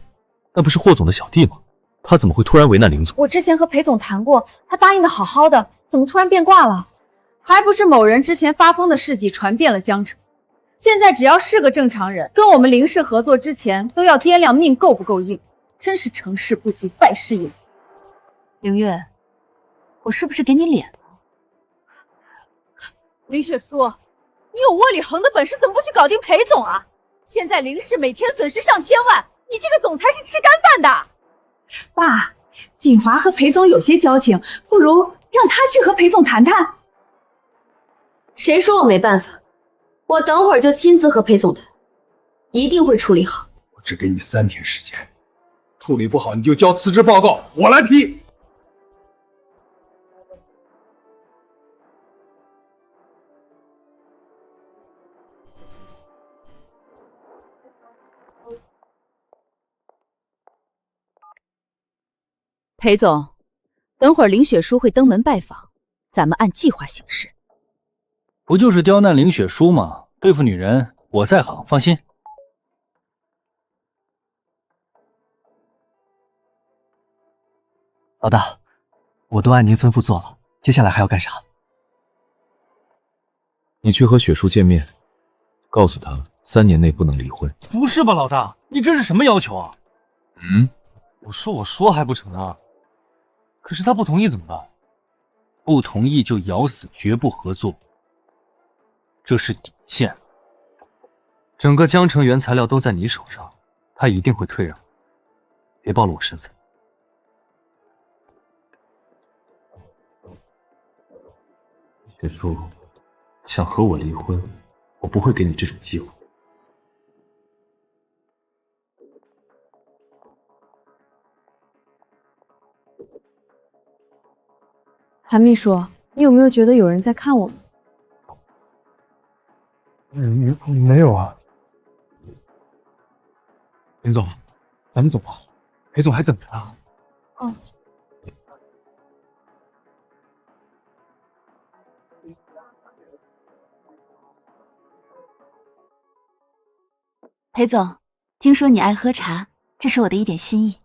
那不是霍总的小弟吗？他怎么会突然为难凌总？我之前和裴总谈过，他答应的好好的，怎么突然变卦了？还不是某人之前发疯的事迹传遍了江城，现在只要是个正常人，跟我们凌氏合作之前都要掂量命够不够硬，真是成事不足败事有余。凌月，我是不是给你脸了？林雪书，你有窝里横的本事，怎么不去搞定裴总啊？现在凌氏每天损失上千万，你这个总裁是吃干饭的。爸，锦华和裴总有些交情，不如让他去和裴总谈谈。谁说我没办法？我等会儿就亲自和裴总谈，一定会处理好。我只给你3天时间，处理不好你就交辞职报告，我来批。裴总，等会儿林雪书会登门拜访，咱们按计划行事。不就是刁难凌雪书吗？对付女人我在行，放心。老大，我都按您吩咐做了，接下来还要干啥？你去和雪书见面，告诉他3年内不能离婚。不是吧，老大，你这是什么要求啊？我说还不成啊？可是他不同意怎么办？不同意就咬死绝不合作，这是底线。整个江城原材料都在你手上，他一定会退让。别暴露我身份。雪书，想和我离婚，我不会给你这种机会。韩秘书，你有没有觉得有人在看我们？没有啊。林总，咱们走吧，裴总还等着呢。哦。裴总，听说你爱喝茶，这是我的一点心意。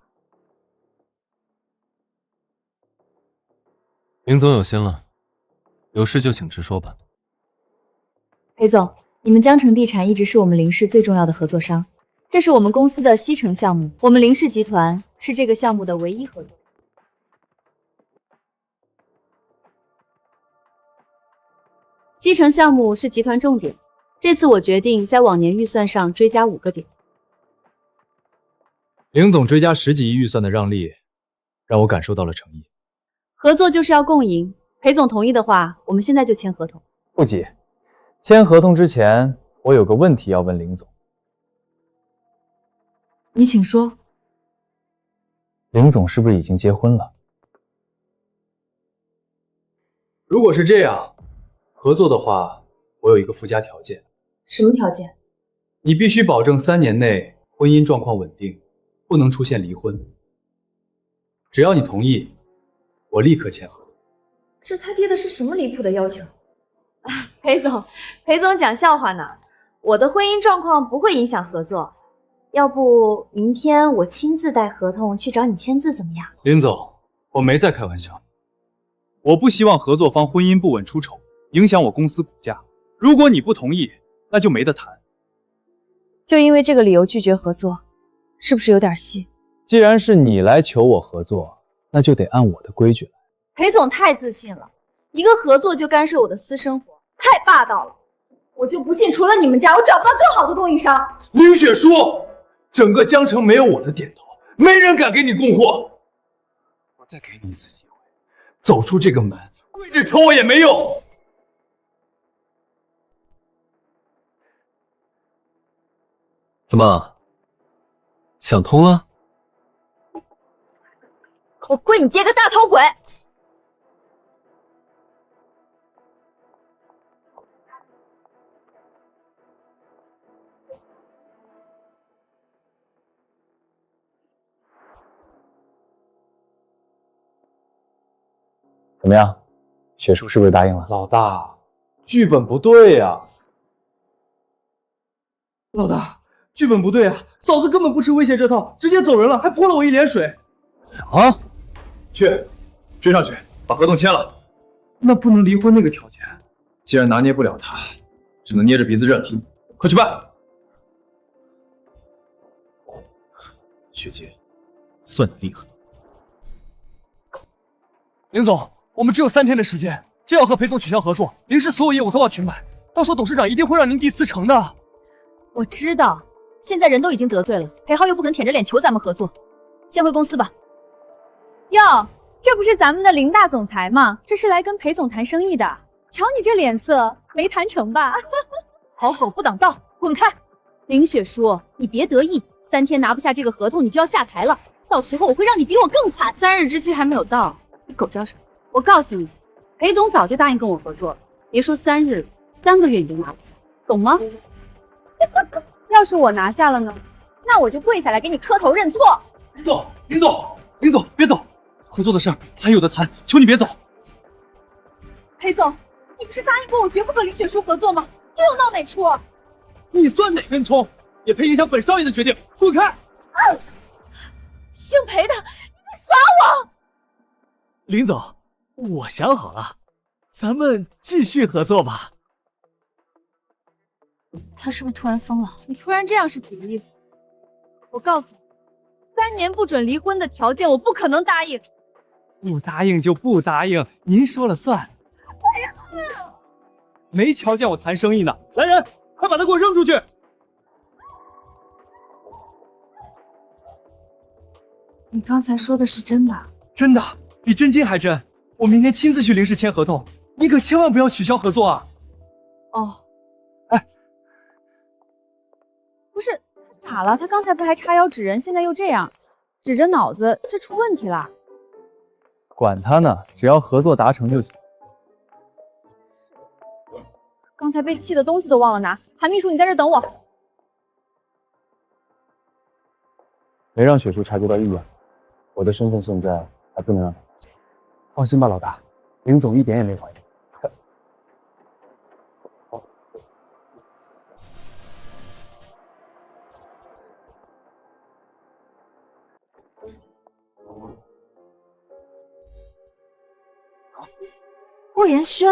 林总有心了，有事就请直说吧。裴总，你们江城地产一直是我们林氏最重要的合作商，这是我们公司的西城项目，我们林氏集团是这个项目的唯一合作。西城项目是集团重点，这次我决定在往年预算上追加5个点。林总追加10几亿预算的让利，让我感受到了诚意。合作就是要共赢，裴总同意的话，我们现在就签合同。不急，签合同之前，我有个问题要问林总。你请说。林总是不是已经结婚了？如果是这样，合作的话，我有一个附加条件。什么条件？你必须保证3年内婚姻状况稳定，不能出现离婚。只要你同意，我立刻签合同。这他爹的是什么离谱的要求？啊，裴总讲笑话呢。我的婚姻状况不会影响合作，要不明天我亲自带合同去找你签字怎么样？林总，我没在开玩笑。我不希望合作方婚姻不稳出丑，影响我公司股价。如果你不同意，那就没得谈。就因为这个理由拒绝合作，是不是有点戏？既然是你来求我合作，那就得按我的规矩来。裴总太自信了，一个合作就干涉我的私生活，太霸道了。我就不信除了你们家，我找不到更好的供应商。林雪书，整个江城没有我的点头，没人敢给你供货。我再给你一次机会，走出这个门，跪着求我也没用。怎么，想通了？我跪你爹个大头鬼！怎么样，雪叔是不是答应了？老大，剧本不对呀！老大，剧本不对啊！嫂子根本不吃威胁这套，直接走人了，还泼了我一脸水。啊！追上去，把合同签了。那不能离婚那个条件，既然拿捏不了他，只能捏着鼻子认了。快去办！雪姐，算你厉害。林总，我们只有3天的时间，这要和裴总取消合作，林氏所有业务都要停摆，到时候董事长一定会让您弟辞呈的。我知道，现在人都已经得罪了，裴浩又不肯舔着脸求咱们合作，先回公司吧。哟，这不是咱们的林大总裁吗？这是来跟裴总谈生意的。瞧你这脸色，没谈成吧？好狗不挡道，滚开！林雪书，你别得意，3天拿不下这个合同，你就要下台了。到时候我会让你比我更惨。3日之期还没有到，你狗叫什么？我告诉你，裴总早就答应跟我合作了，别说3日，3个月你都拿不下，懂吗？要是我拿下了呢，那我就跪下来给你磕头认错。林总，别走，合作的事儿还有的谈，求你别走。裴总，你不是答应过我绝不和林雪书合作吗？这又闹哪出？你算哪根葱？也配影响本少爷的决定？滚开！姓裴的，你在耍我！林总，我想好了，咱们继续合作吧。他是不是突然疯了？你突然这样是几个意思？我告诉你，3年不准离婚的条件我不可能答应。不答应就不答应，您说了算。没瞧见我谈生意呢！来人，快把他给我扔出去！你刚才说的是真的？真的，比真金还真。我明天亲自去林氏签合同，你可千万不要取消合作啊！哦。不是，咋了？他刚才不还叉腰指人，现在又这样，指着脑子，这出问题了？管他呢，只要合作达成就行。刚才被气的东西都忘了拿，韩秘书，你在这等我。没让雪叔察觉到异样，我的身份现在还不能让他发现。放心吧，老大，林总一点也没怀疑。霍言轩，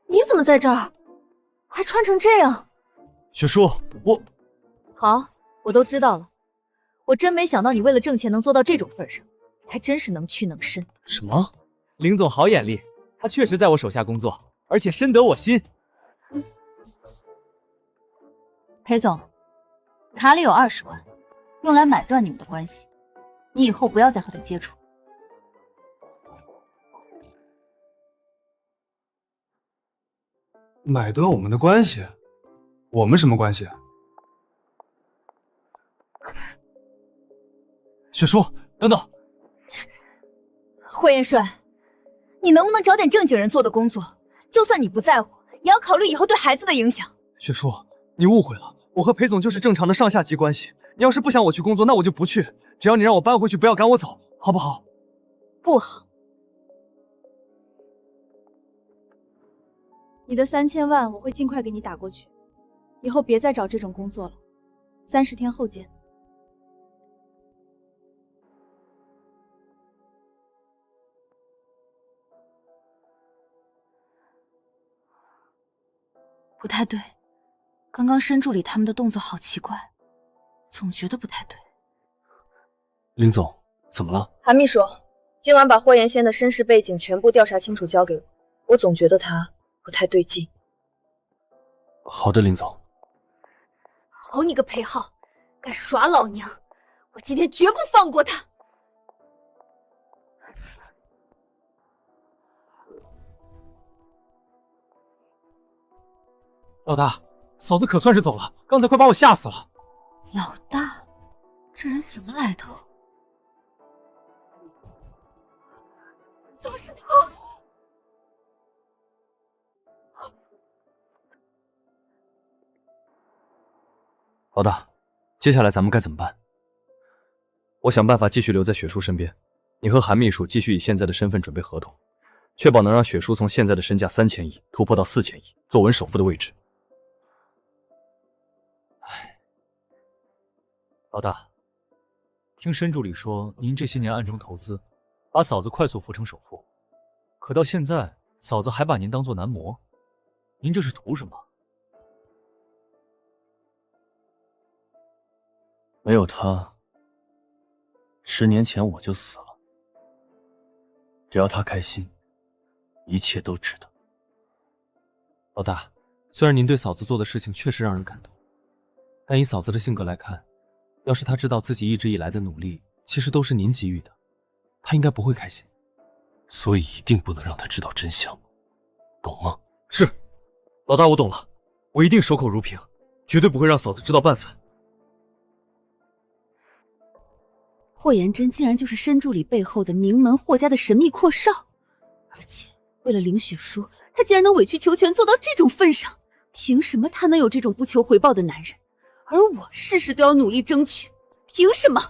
你怎么在这儿？还穿成这样？雪叔，好，我都知道了。我真没想到你为了挣钱能做到这种份上，还真是能屈能伸。什么？林总好眼力，他确实在我手下工作，而且深得我心。裴总，卡里有20万，用来买断你们的关系，你以后不要再和他接触。买断我们的关系？我们什么关系？雪叔，等等！霍元帅，你能不能找点正经人做的工作？就算你不在乎，也要考虑以后对孩子的影响。雪叔，你误会了，我和裴总就是正常的上下级关系。你要是不想我去工作，那我就不去。只要你让我搬回去，不要赶我走，好不好？不好。你的3000万我会尽快给你打过去，以后别再找这种工作了。30天后见。不太对，刚刚申助理他们的动作好奇怪，总觉得不太对。林总，怎么了？韩秘书，今晚把霍言仙的身世背景全部调查清楚交给我，我总觉得他不太对劲。好的，林总。好你个裴浩，敢耍老娘，我今天绝不放过他！老大，嫂子可算是走了，刚才快把我吓死了。老大，这人什么来头？怎么是他？老大，接下来咱们该怎么办？我想办法继续留在雪叔身边，你和韩秘书继续以现在的身份准备合同，确保能让雪叔从现在的身价3000亿突破到4000亿，坐稳首富的位置。老大，听申助理说，您这些年暗中投资，把嫂子快速扶成首富，可到现在，嫂子还把您当作男模，您这是图什么？没有他，10年前我就死了。只要他开心，一切都值得。老大，虽然您对嫂子做的事情确实让人感动，但以嫂子的性格来看，要是她知道自己一直以来的努力其实都是您给予的，她应该不会开心。所以一定不能让她知道真相，懂吗？是，老大，我懂了，我一定守口如瓶，绝对不会让嫂子知道半分。霍延真竟然就是申助理背后的名门霍家的神秘阔少，而且为了林雪书，他竟然能委曲求全做到这种份上，凭什么他能有这种不求回报的男人，而我事事都要努力争取？凭什么？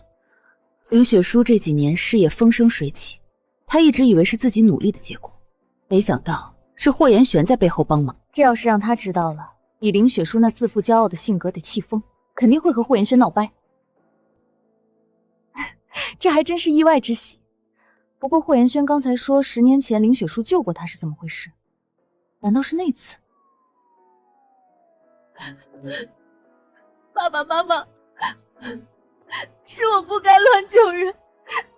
林雪书这几年事业风生水起，他一直以为是自己努力的结果，没想到是霍延玄在背后帮忙。这要是让他知道了，以林雪书那自负骄傲的性格得气疯，肯定会和霍延轩闹掰。这还真是意外之喜。不过霍延轩刚才说10年前林雪书救过他是怎么回事？难道是那次？爸爸妈妈，是我不该乱救人，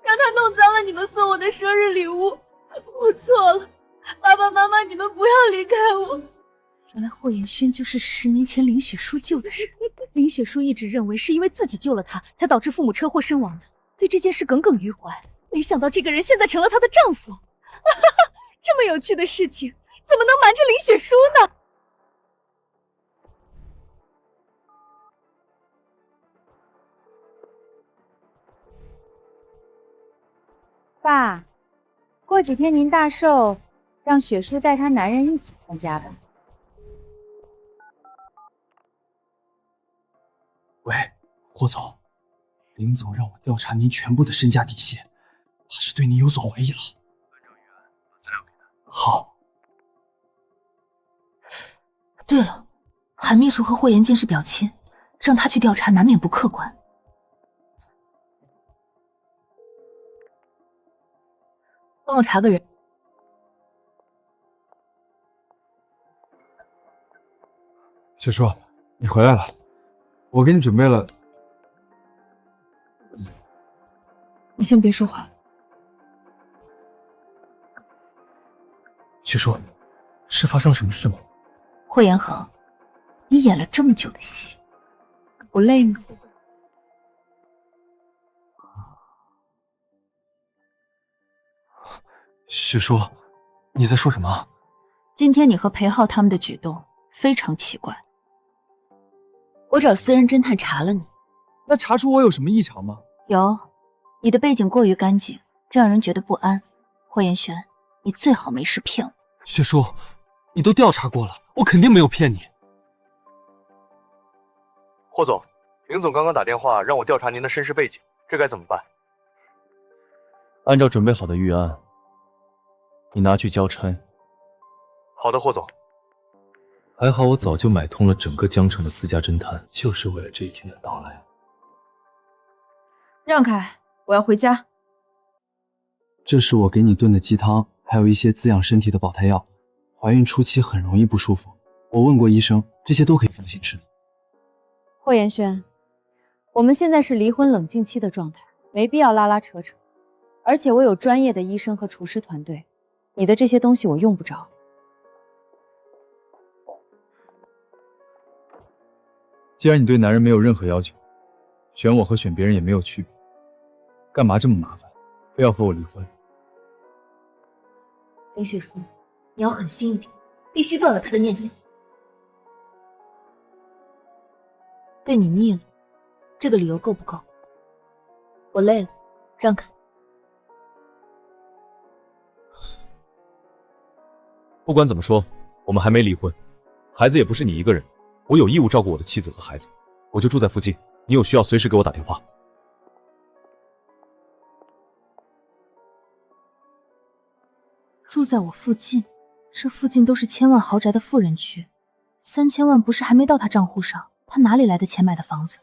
让他弄脏了你们送我的生日礼物，我错了。爸爸妈妈，你们不要离开我。原来霍延轩就是10年前林雪书救的人。林雪书一直认为是因为自己救了他，才导致父母车祸身亡的，对这件事耿耿于怀。没想到这个人现在成了她的丈夫。这么有趣的事情，怎么能瞒着林雪书呢？爸，过几天您大寿，让雪书带她男人一起参加吧。喂，霍总，林总让我调查您全部的身家底细，怕是对你有所怀疑了。按照预案，把资料给他。好。对了，韩秘书和霍延进是表亲，让他去调查难免不客观。帮我查个人。雪叔，你回来了，我给你准备了。你先别说话。雪叔，是发生了什么事吗？霍元恒，你演了这么久的戏，不累吗？雪叔，你在说什么？今天你和裴浩他们的举动非常奇怪，我找私人侦探查了你。那查出我有什么异常吗？有，你的背景过于干净，让人觉得不安。霍元轩，你最好没事骗我。雪叔，你都调查过了，我肯定没有骗你。霍总，林总刚刚打电话让我调查您的身世背景，这该怎么办？按照准备好的预案，你拿去交差。好的，霍总。还好我早就买通了整个江城的私家侦探，就是为了这一天的到来。让开，我要回家。这是我给你炖的鸡汤，还有一些滋养身体的保胎药。怀孕初期很容易不舒服，我问过医生，这些都可以放心吃的。霍元轩，我们现在是离婚冷静期的状态，没必要拉拉扯扯。而且我有专业的医生和厨师团队，你的这些东西我用不着。既然你对男人没有任何要求，选我和选别人也没有区别，干嘛这么麻烦，非要和我离婚？林雪书，你要狠心一点，必须断了他的念想。对你腻了，这个理由够不够？我累了，让开。不管怎么说，我们还没离婚，孩子也不是你一个人，我有义务照顾我的妻子和孩子，我就住在附近，你有需要随时给我打电话。住在我附近，这附近都是千万豪宅的富人区，3000万不是还没到他账户上，他哪里来的钱买的房子？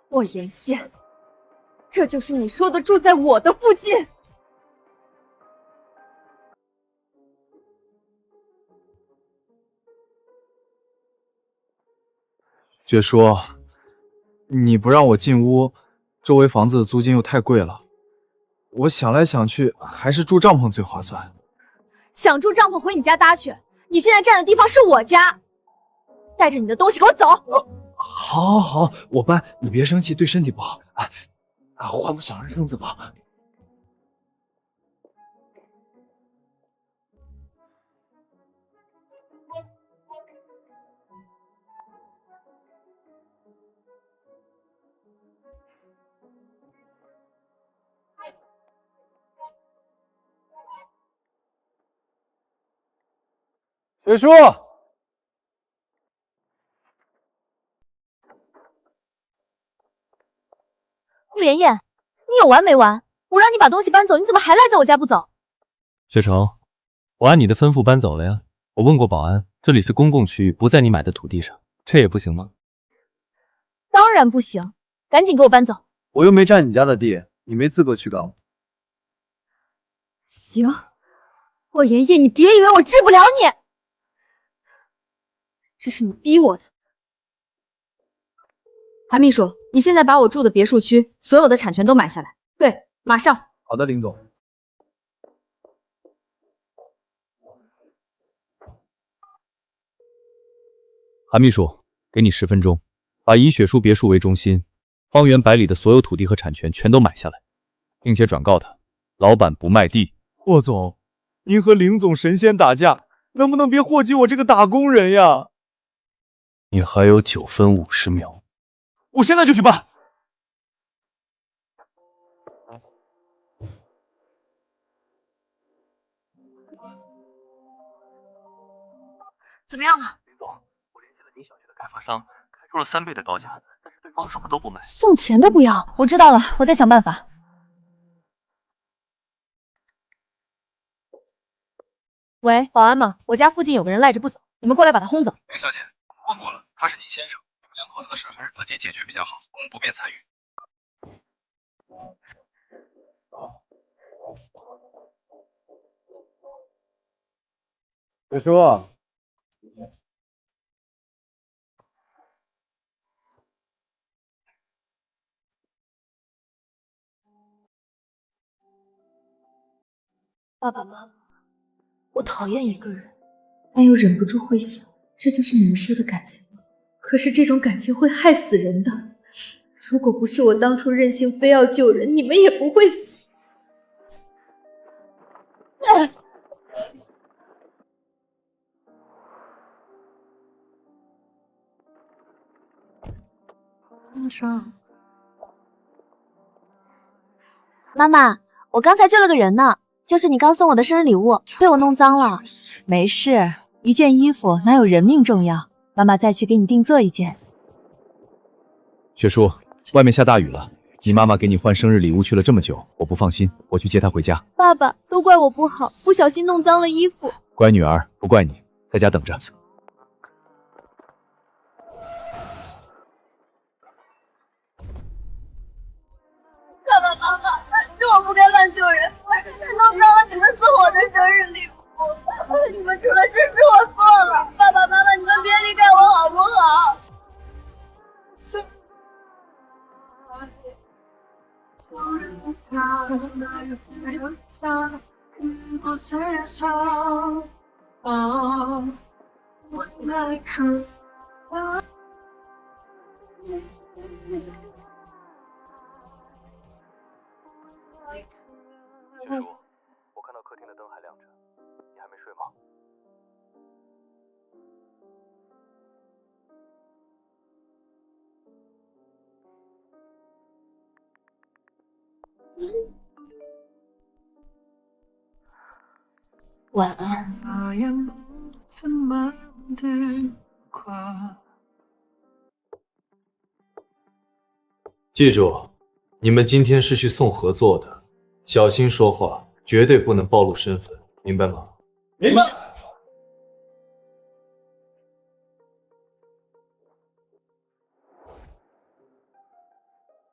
霍元轩，这就是你说的住在我的附近？雪叔，你不让我进屋，周围房子的租金又太贵了，我想来想去，还是住帐篷最划算。想住帐篷回你家搭去，你现在站的地方是我家，带着你的东西给我走。好，好，我搬，你别生气，对身体不好。换个小人凳子吧。雪叔，顾妍妍，你有完没完？我让你把东西搬走，你怎么还赖在我家不走？雪城，我按你的吩咐搬走了呀。我问过保安，这里是公共区域，不在你买的土地上，这也不行吗？当然不行，赶紧给我搬走。我又没占你家的地，你没资格去赶我。行，霍妍妍，你别以为我治不了你，这是你逼我的。韩秘书，你现在把我住的别墅区所有的产权都买下来。对，马上。好的，林总。韩秘书，给你10分钟，把以雪树别墅为中心，方圆100里的所有土地和产权全都买下来，并且转告他，老板不卖地。霍总，您和林总神仙打架，能不能别祸及我这个打工人呀？你还有9分50秒。我现在就去办。怎么样了？林总，我联系了你小区的开发商，开出了3倍的高价，但是对方什么都不卖，送钱都不要。我知道了，我再想办法。喂，保安吗？我家附近有个人赖着不走，你们过来把他轰走。林小姐，我问过了，他是你先生，你们2口子的事还是自己解决比较好，我们不便参与。雪叔，爸爸妈妈，我讨厌一个人，但又忍不住会想，这就是你们说的感情吗？可是这种感情会害死人的。如果不是我当初任性非要救人，你们也不会死。妈妈，我刚才救了个人呢，就是你刚送我的生日礼物，被我弄脏了。没事，一件衣服哪有人命重要？妈妈再去给你定做一件。雪叔，外面下大雨了，你妈妈给你换生日礼物去了这么久，我不放心，我去接她回家。爸爸，都怪我不好，不小心弄脏了衣服。乖女儿，不怪你，在家等着。爸爸妈妈，是我不该乱救人，是弄脏了你们送我的生日礼物。你们出了事是我错了，爸爸妈妈，你们别离开我好不好？雪叔，我看到客厅的灯还亮着，你还没睡吗？晚安。记住，你们今天是去送合作的，小心说话，绝对不能暴露身份，明白吗？明白。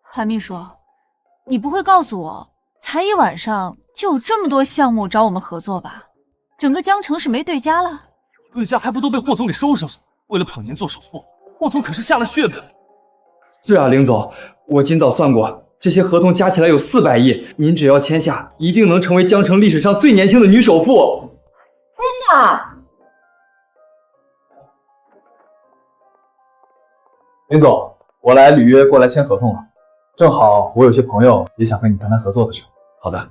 韩秘书，你不会告诉我，才一晚上就有这么多项目找我们合作吧？整个江城是没对家了？对家还不都被霍总给收拾了？为了捧您做首富，霍总可是下了血本。是啊，林总，我今早算过，这些合同加起来有400亿，您只要签下，一定能成为江城历史上最年轻的女首富。真的？林总，我来履约过来签合同了，正好我有些朋友也想和你谈谈合作的事。好的。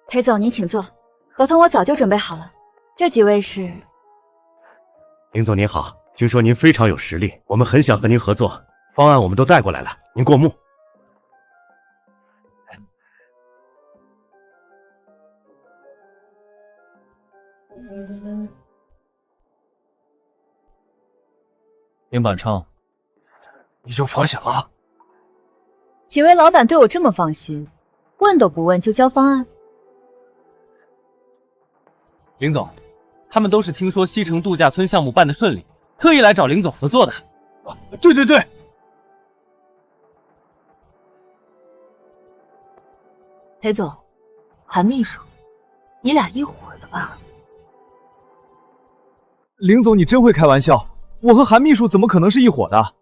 裴总，您请坐，合同我早就准备好了。这几位是？林总您好，听说您非常有实力，我们很想和您合作，方案我们都带过来了，您过目。林板昌，你就放下了。几位老板对我这么放心，问都不问就交方案？林总，他们都是听说西城度假村项目办得顺利，特意来找林总合作的。对对对。裴总，韩秘书，你俩一伙的吧？林总，你真会开玩笑，我和韩秘书怎么可能是一伙的？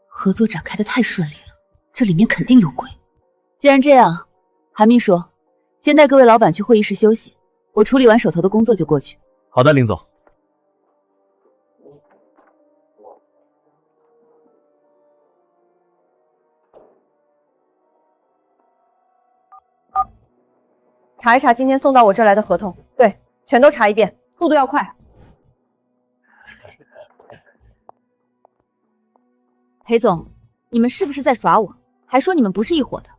合作展开的太顺利了，这里面肯定有鬼。既然这样，韩秘书，先带各位老板去会议室休息，我处理完手头的工作就过去。好的，林总。查一查今天送到我这儿来的合同，对，全都查一遍，速度要快。裴总，你们是不是在耍我？还说你们不是一伙的。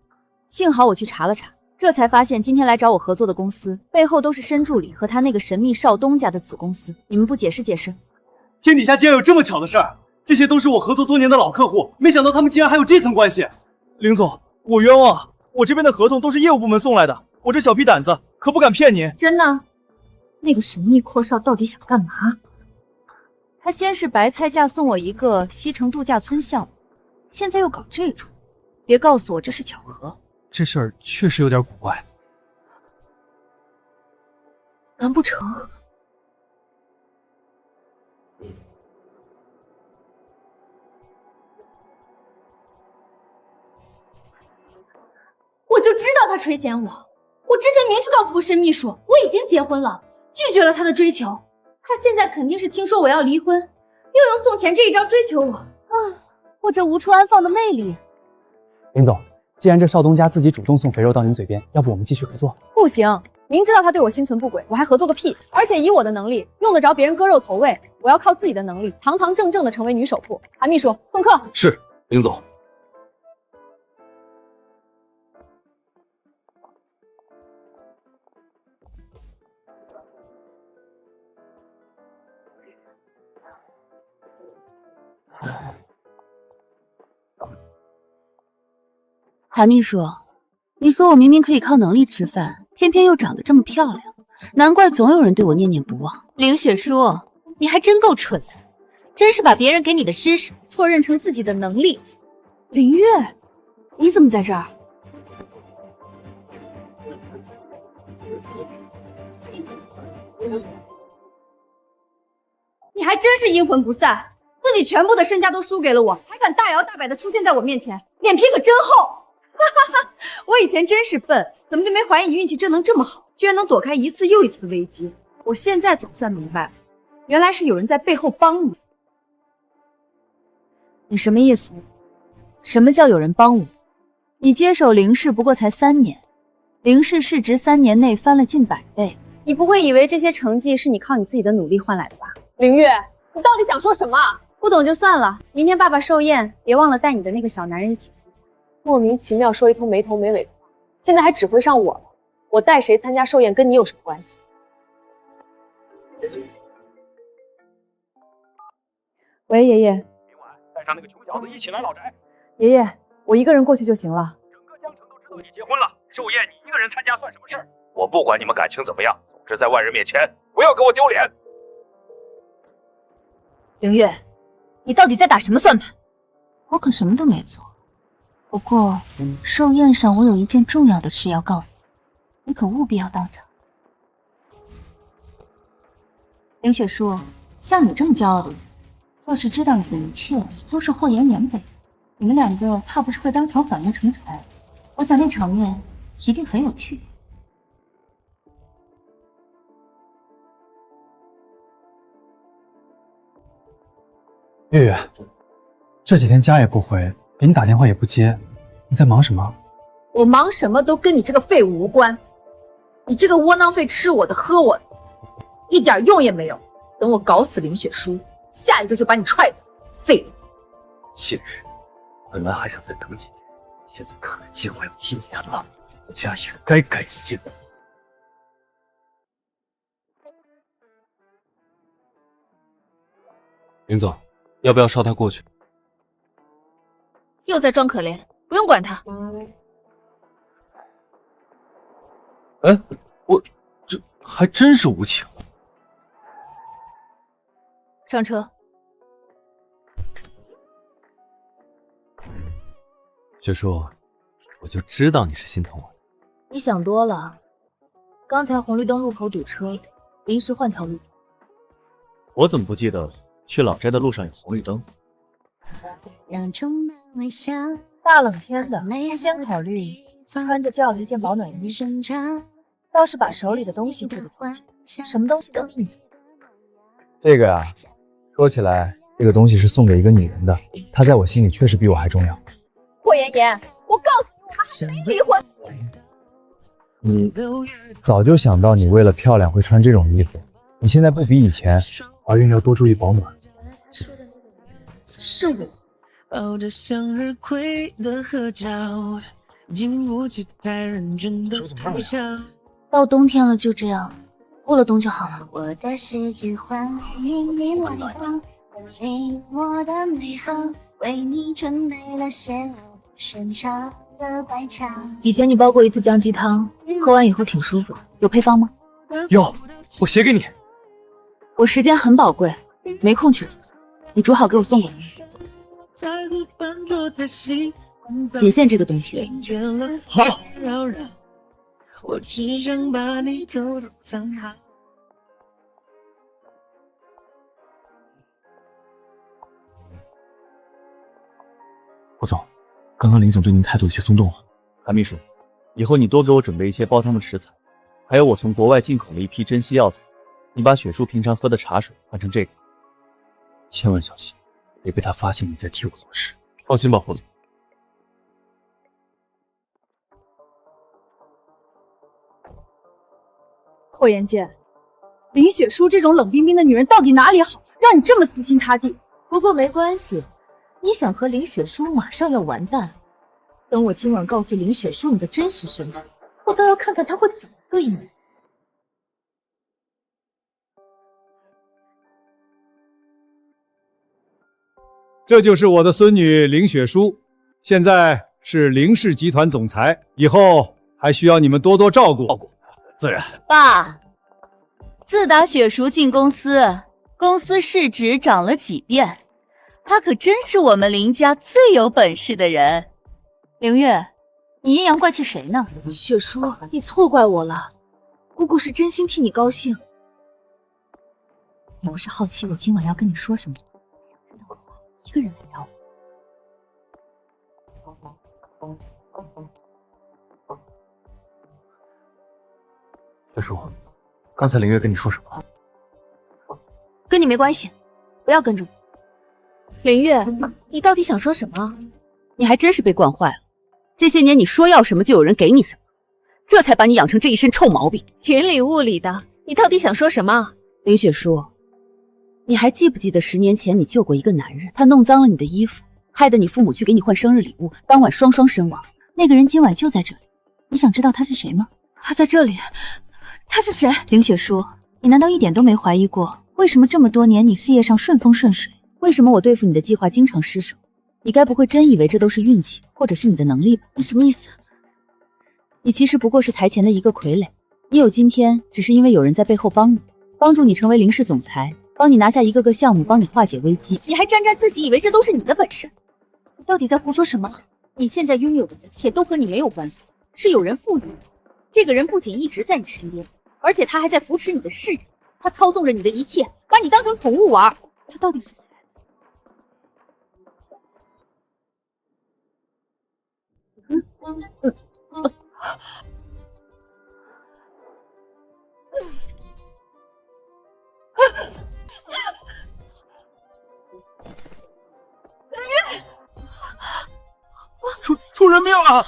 幸好我去查了查，这才发现今天来找我合作的公司背后都是申助理和他那个神秘少东家的子公司。你们不解释解释？天底下竟然有这么巧的事儿！这些都是我合作多年的老客户，没想到他们竟然还有这层关系。林总，我冤枉啊！我这边的合同都是业务部门送来的，我这小屁胆子可不敢骗您。真的？那个神秘阔少到底想干嘛？他先是白菜价送我一个西城度假村项目，现在又搞这出，别告诉我这是巧合。这事儿确实有点古怪。难不成？我就知道他垂涎我。我之前明确告诉过申秘书，我已经结婚了，拒绝了他的追求。他现在肯定是听说我要离婚，又用送钱这一招追求我。我这无处安放的魅力。林总，既然这少东家自己主动送肥肉到您嘴边，要不我们继续合作？不行，明知道他对我心存不轨，我还合作个屁！而且以我的能力，用得着别人割肉投喂？我要靠自己的能力，堂堂正正的成为女首富。韩秘书，送客。是，林总。韩秘书，你说我明明可以靠能力吃饭，偏偏又长得这么漂亮，难怪总有人对我念念不忘。林雪书，你还真够蠢的，真是把别人给你的施舍错认成自己的能力。林月，你怎么在这儿？你还真是阴魂不散，自己全部的身家都输给了我，还敢大摇大摆的出现在我面前，脸皮可真厚。我以前真是笨，怎么就没怀疑你运气真能这么好，居然能躲开一次又一次的危机。我现在总算明白了，原来是有人在背后帮你。你什么意思？什么叫有人帮我？你接手林氏不过才3年，林氏市值3年内翻了近100倍。你不会以为这些成绩是你靠你自己的努力换来的吧？林月，你到底想说什么？不懂就算了，明天爸爸寿宴，别忘了带你的那个小男人一起参加。莫名其妙说一通没头没尾的话，现在还指挥上我了。我带谁参加寿宴跟你有什么关系？喂，爷爷。今晚带上那个穷小子一起来老宅。爷爷，我一个人过去就行了。整个江城都知道你结婚了，寿宴你一个人参加算什么事儿？我不管你们感情怎么样，总之在外人面前不要给我丢脸。凌月，你到底在打什么算盘？我可什么都没做。不过寿宴上我有一件重要的事要告诉你，你可务必要到场。林雪书，像你这么骄傲的人，若是知道你的一切都是霍延年给的，你们2个怕不是会当场反目成仇？我想那场面一定很有趣。月月，这几天家也不回，给你打电话也不接，你在忙什么？我忙什么都跟你这个废物无关，你这个窝囊废，吃我的喝我的，一点用也没有。等我搞死林雪书，下一个就把你踹走，废物！近日，本来还想再等几天，现在看来计划要1年了，我家也该改进。林总，要不要捎他过去？又在装可怜，不用管他。哎，我这还真是无情。上车。雪叔，我就知道你是心疼我的。你想多了，刚才红绿灯路口堵车，临时换条路走。我怎么不记得去老宅的路上有红绿灯？大冷天的，不先考虑穿着就要一件保暖衣，倒是把手里的东西顾得不紧，什么东西都应付。这个呀，说起来，这个东西是送给一个女人的，她在我心里确实比我还重要。霍妍妍，我告诉你，我们还没离婚。你早就想到你为了漂亮会穿这种衣服，你现在不比以前，怀孕要多注意保暖。是我。抱着向日葵的合照，经不起太认真的嘲笑。到冬天了，就这样，过了冬就好了。我的世界欢迎你来到，领我的美好，为你准备了些深长的白茶。以前你煲过一次姜鸡汤，喝完以后挺舒服的，有配方吗？有，我写给你。我时间很宝贵，没空去煮，你煮好给我送过来。在乎笨拙的心。仅限这个冬天。好，我只想把你偷偷藏好。霍总，刚刚林总对您态度有些松动了。韩秘书，以后你多给我准备一些煲汤的食材，还有我从国外进口了一批珍稀药材。你把雪叔平常喝的茶水换成这个，千万小心，别被他发现你在替我做事。放心吧，霍总。霍元剑，林雪书这种冷冰冰的女人到底哪里好，让你这么死心塌地？不过没关系，你想和林雪书马上要完蛋。等我今晚告诉林雪书你的真实身份，我倒要看看她会怎么对你。这就是我的孙女林雪书，现在是林氏集团总裁，以后还需要你们多多照顾。自然。爸，自打雪叔进公司，公司市值涨了几遍，他可真是我们林家最有本事的人。凌月，你阴阳怪气谁呢？雪叔，你错怪我了，姑姑是真心替你高兴。你不是好奇我今晚要跟你说什么吗？一个人来找我。雪叔，刚才林月跟你说什么？跟你没关系，不要跟着我。林月，你到底想说什么？你还真是被惯坏了。这些年你说要什么就有人给你什么，这才把你养成这一身臭毛病。云里雾里的，你到底想说什么？林雪书，你还记不记得10年前你救过一个男人，他弄脏了你的衣服，害得你父母去给你换生日礼物，当晚双双身亡。那个人今晚就在这里，你想知道他是谁吗？他在这里。他是谁？林雪书，你难道一点都没怀疑过，为什么这么多年你事业上顺风顺水？为什么我对付你的计划经常失手？你该不会真以为这都是运气，或者是你的能力吧？你什么意思？你其实不过是台前的一个傀儡，你有今天，只是因为有人在背后帮你，帮助你成为林氏总裁，帮你拿下一个个项目，帮你化解危机。你还沾沾自喜，以为这都是你的本事？你到底在胡说什么？你现在拥有的一切都和你没有关系，是有人赋予你。这个人不仅一直在你身边，而且他还在扶持你的事业，他操纵着你的一切，把你当成宠物玩。他到底是谁？出人命了！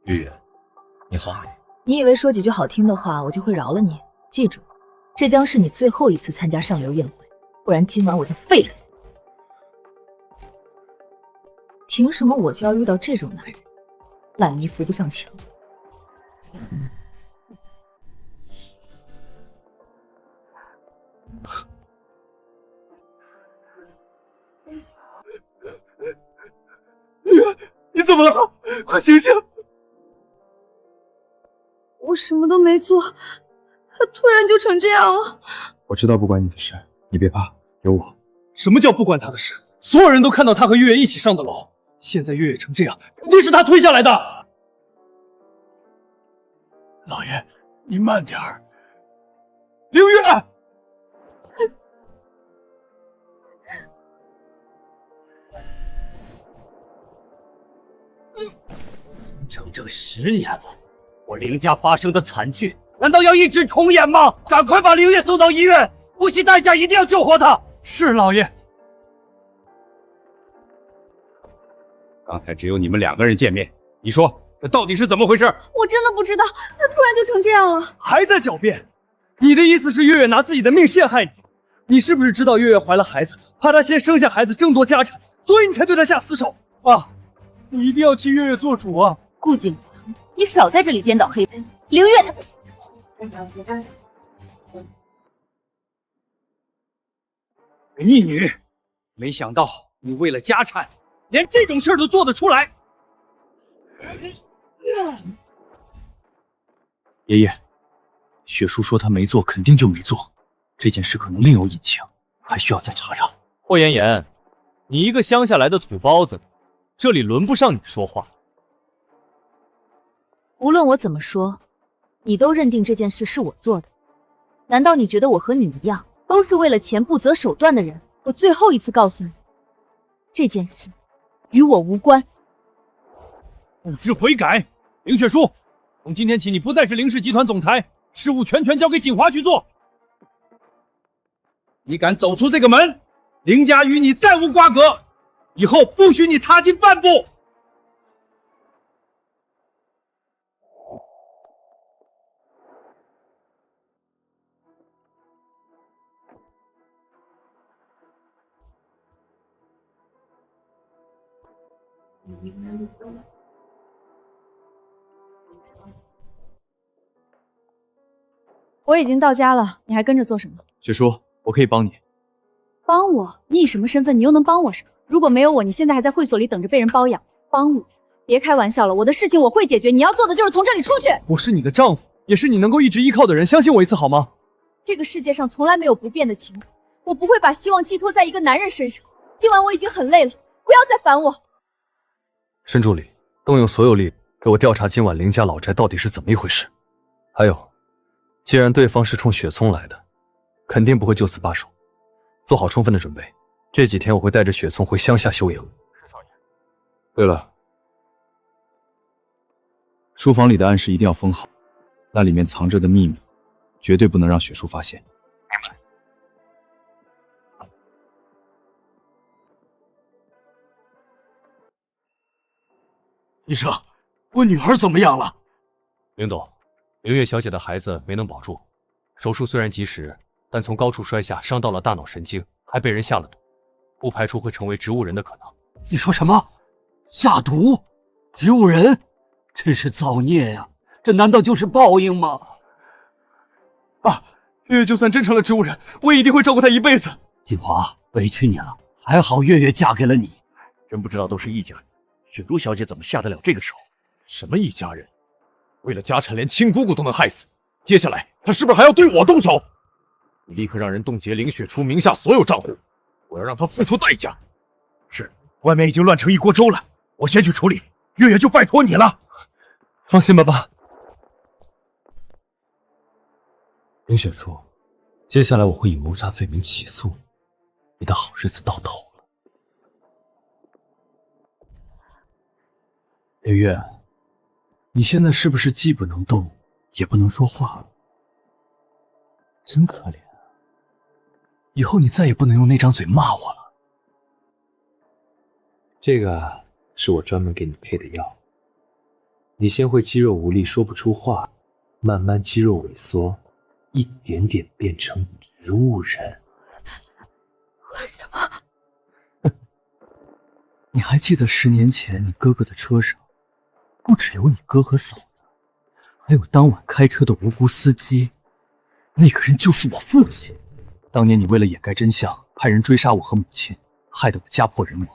玉月，你好美。你以为说几句好听的话，我就会饶了你？记住，这将是你最后一次参加上流宴会，不然今晚我就废了你。凭什么我就要遇到这种男人？烂泥扶不上墙。你怎么了？快醒醒！我什么都没做，他突然就成这样了。我知道不关你的事，你别怕，有我。什么叫不关他的事？所有人都看到他和月月一起上的楼，现在月月成这样，肯定是他推下来的。老爷，您慢点儿。凌月，整整10年了，我凌家发生的惨剧，难道要一直重演吗？赶快把凌月送到医院，不惜代价一定要救活她。是老爷。刚才只有你们2个人见面，你说这到底是怎么回事？我真的不知道，他突然就成这样了。还在狡辩？你的意思是月月拿自己的命陷害你？你是不是知道月月怀了孩子，怕她先生下孩子争夺家产，所以你才对她下死手？爸，你一定要替月月做主啊！顾景华，你少在这里颠倒黑白。凌月，逆女，没想到你为了家产连这种事儿都做得出来。爷爷，雪叔说他没做，肯定就没做。这件事可能另有隐情，还需要再查查。霍妍妍，你一个乡下来的土包子，这里轮不上你说话。无论我怎么说，你都认定这件事是我做的。难道你觉得我和你一样，都是为了钱不择手段的人？我最后一次告诉你，这件事与我无关。不知悔改，林雪书，从今天起你不再是林氏集团总裁，事务全权交给锦华去做。你敢走出这个门，林家与你再无瓜葛，以后不许你踏进半步。我已经到家了，你还跟着做什么？雪叔，我可以帮你。帮我？你以什么身份？你又能帮我什么？如果没有我，你现在还在会所里等着被人包养。帮我？别开玩笑了，我的事情我会解决。你要做的就是从这里出去。我是你的丈夫，也是你能够一直依靠的人，相信我一次好吗？这个世界上从来没有不变的情感，我不会把希望寄托在一个男人身上。今晚我已经很累了，不要再烦我。申助理，动用所有力给我调查今晚林家老宅到底是怎么一回事。还有，既然对方是冲雪聪来的，肯定不会就此罢手，做好充分的准备。这几天我会带着雪聪回乡下休养。对了，书房里的暗室一定要封好，那里面藏着的秘密，绝对不能让雪叔发现。明白。医生，我女儿怎么样了？林董，凌月小姐的孩子没能保住，手术虽然及时，但从高处摔下伤到了大脑神经，还被人下了毒，不排除会成为植物人的可能。你说什么？下毒？植物人？真是造孽呀！这难道就是报应吗？爸，月月就算真成了植物人，我也一定会照顾她一辈子。锦华，委屈你了，还好月月嫁给了你。真不知道都是一家人，雪茹小姐怎么下得了这个手？什么一家人？为了家产，连亲姑姑都能害死。接下来，他是不是还要对我动手？你立刻让人冻结林雪初名下所有账户，我要让他付出代价。是，外面已经乱成一锅粥了，我先去处理。月月就拜托你了。放心吧，爸。林雪初，接下来我会以谋杀罪名起诉你，你的好日子到头了。月月，你现在是不是既不能动，也不能说话了？真可怜啊！以后你再也不能用那张嘴骂我了。这个是我专门给你配的药，你先会肌肉无力，说不出话，慢慢肌肉萎缩，一点点变成植物人。为什么？你还记得10年前你哥哥的车上，不只有你哥和嫂子，还有当晚开车的无辜司机，那个人就是我父亲。当年你为了掩盖真相，派人追杀我和母亲，害得我家破人亡。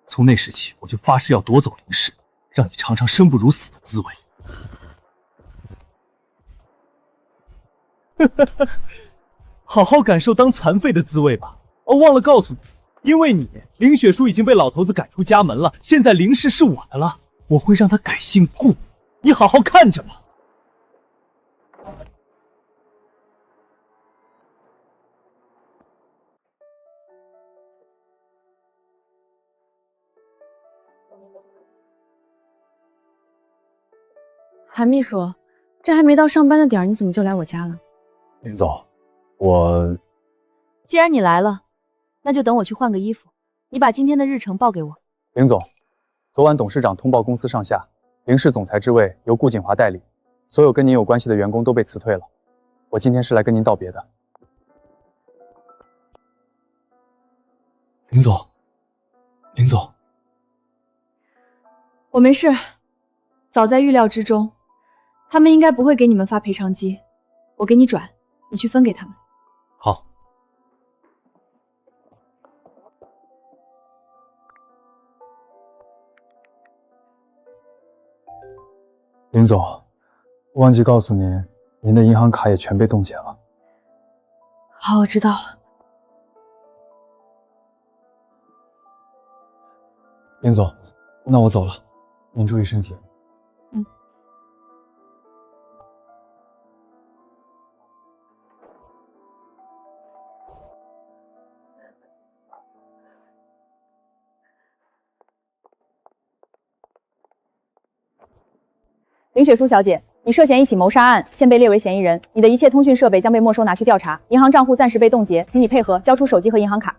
从那时起，我就发誓要夺走林氏，让你尝尝生不如死的滋味。好好感受当残废的滋味吧。哦，忘了告诉你，因为你，林雪书已经被老头子赶出家门了，现在林氏是我的了，我会让他改姓顾，你好好看着吧。韩秘书，这还没到上班的点儿，你怎么就来我家了？林总，我既然你来了，那就等我去换个衣服。你把今天的日程报给我。林总，昨晚董事长通报公司上下，林氏总裁之位由顾锦华代理，所有跟您有关系的员工都被辞退了。我今天是来跟您道别的。林总，林总，我没事，早在预料之中。他们应该不会给你们发赔偿金，我给你转，你去分给他们。好。林总，忘记告诉您，您的银行卡也全被冻结了。好，我知道了。林总，那我走了，您注意身体。林雪书小姐，你涉嫌一起谋杀案，现被列为嫌疑人，你的一切通讯设备将被没收拿去调查，银行账户暂时被冻结，请你配合交出手机和银行卡。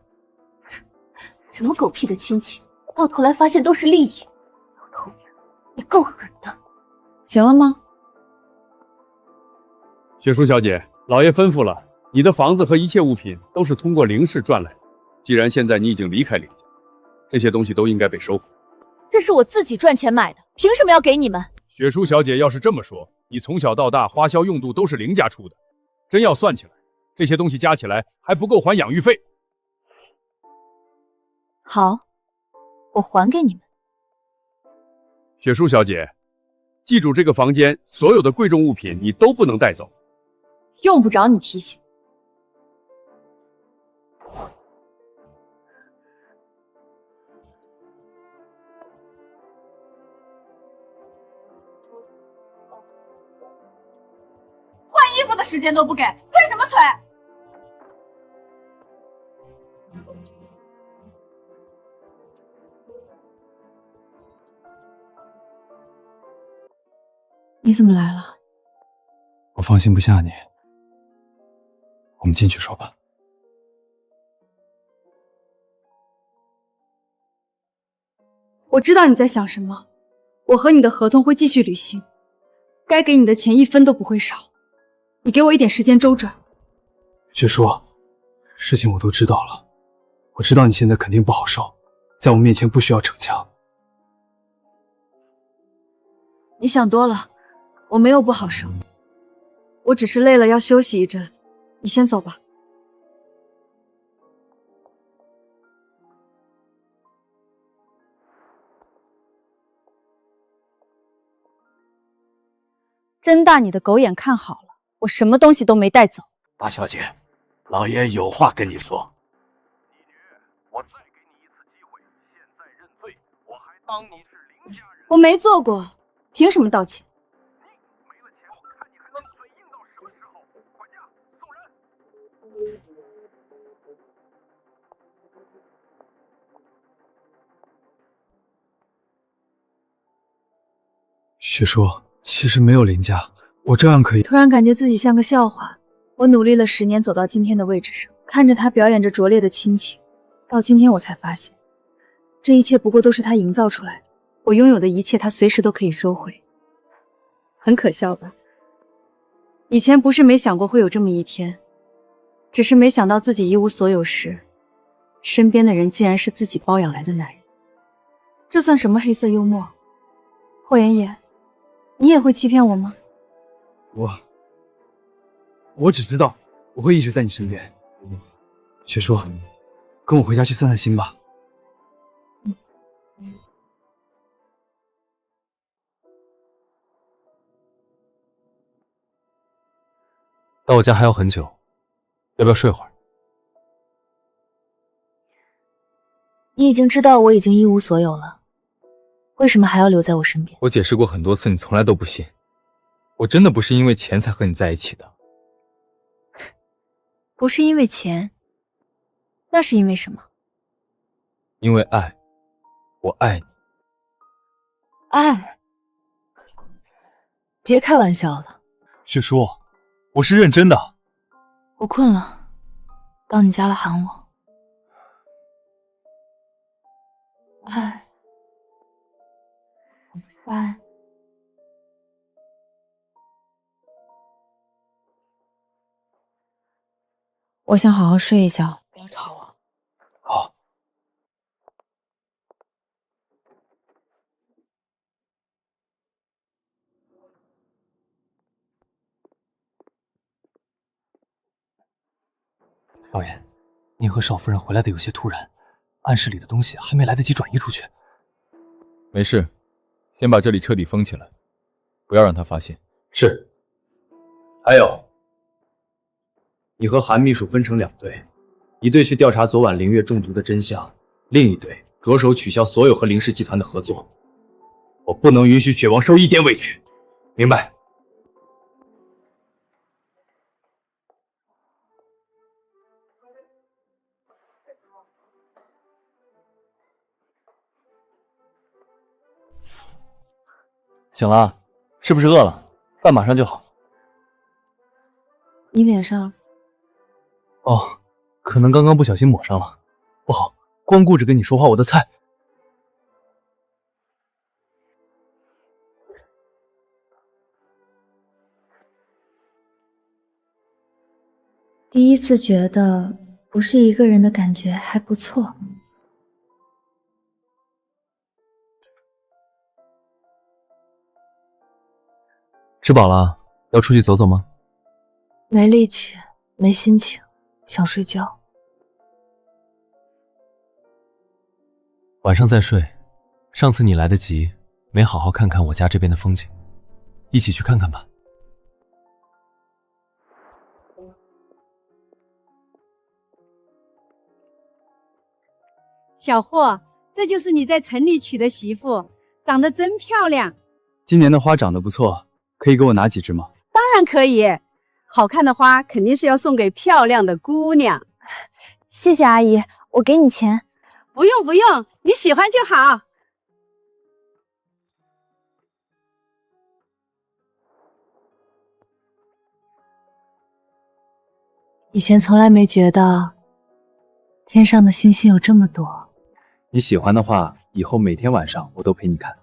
什么狗屁的亲戚，到头来发现都是利益。老头子，你够狠的。行了吗？雪书小姐，老爷吩咐了，你的房子和一切物品都是通过林氏赚来的。既然现在你已经离开林家，这些东西都应该被收回。这是我自己赚钱买的，凭什么要给你们？雪书小姐要是这么说，你从小到大花销用度都是林家出的，真要算起来，这些东西加起来还不够还养育费。好，我还给你们。雪书小姐，记住这个房间所有的贵重物品你都不能带走。用不着你提醒。换衣服的时间都不给，推什么推？你怎么来了？我放心不下你，我们进去说吧。我知道你在想什么，我和你的合同会继续履行，该给你的钱一分都不会少，你给我一点时间周转。雪叔，事情我都知道了，我知道你现在肯定不好受，在我面前不需要逞强。你想多了，我没有不好受，我只是累了要休息一阵，你先走吧。睁大你的狗眼看好了，我什么东西都没带走。大小姐，老爷有话跟你说。我再给你一次机会，现在认罪，我还当你是林家人。我没做过，凭什么道歉？没了钱，我看你还能嘴硬到什么时候？管家，送人。雪叔，其实没有林家，我照样可以。突然感觉自己像个笑话。我努力了10年，走到今天的位置上，看着他表演着拙劣的亲情，到今天我才发现，这一切不过都是他营造出来的。我拥有的一切，他随时都可以收回。很可笑吧？以前不是没想过会有这么一天，只是没想到自己一无所有时，身边的人竟然是自己包养来的男人。这算什么黑色幽默？霍妍妍，你也会欺骗我吗？我只知道我会一直在你身边。雪叔，跟我回家去散散心吧。到我家还要很久，要不要睡会儿？你已经知道我已经一无所有了，为什么还要留在我身边？我解释过很多次，你从来都不信。我真的不是因为钱才和你在一起的。不是因为钱，那是因为什么？因为爱，我爱你。爱？别开玩笑了。雪叔，我是认真的。我困了，到你家了喊我。爱，爱。我想好好睡一觉，不要吵我。好。老爷，您和少夫人回来的有些突然，暗室里的东西还没来得及转移出去。没事，先把这里彻底封起来。不要让他发现。是。还有，你和韩秘书分成2队，一队去调查昨晚凌月中毒的真相，另一队着手取消所有和凌氏集团的合作。我不能允许雪王受一点委屈，明白？醒了，是不是饿了？饭马上就好。你脸上……哦，可能刚刚不小心抹上了，不好，光顾着跟你说话，我的菜……第一次觉得不是一个人的感觉还不错。吃饱了，要出去走走吗？没力气，没心情，想睡觉。晚上再睡。上次你来得及，没好好看看我家这边的风景，一起去看看吧。小霍，这就是你在城里娶的媳妇，长得真漂亮。今年的花长得不错，可以给我拿几枝吗？当然可以，好看的花肯定是要送给漂亮的姑娘。谢谢阿姨，我给你钱。不用不用，你喜欢就好。以前从来没觉得天上的星星有这么多。你喜欢的话，以后每天晚上我都陪你看。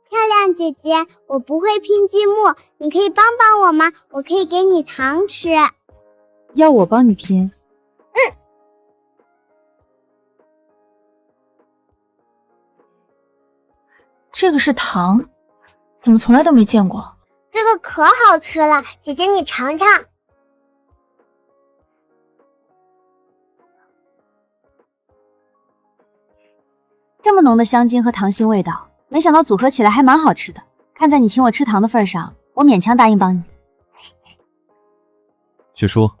漂亮姐姐，我不会拼积木，你可以帮帮我吗？我可以给你糖吃。要我帮你拼？这个是糖，怎么从来都没见过？这个可好吃了，姐姐你尝尝。这么浓的香精和糖心味道，没想到组合起来还蛮好吃的。看在你请我吃糖的份上，我勉强答应帮你。雪叔，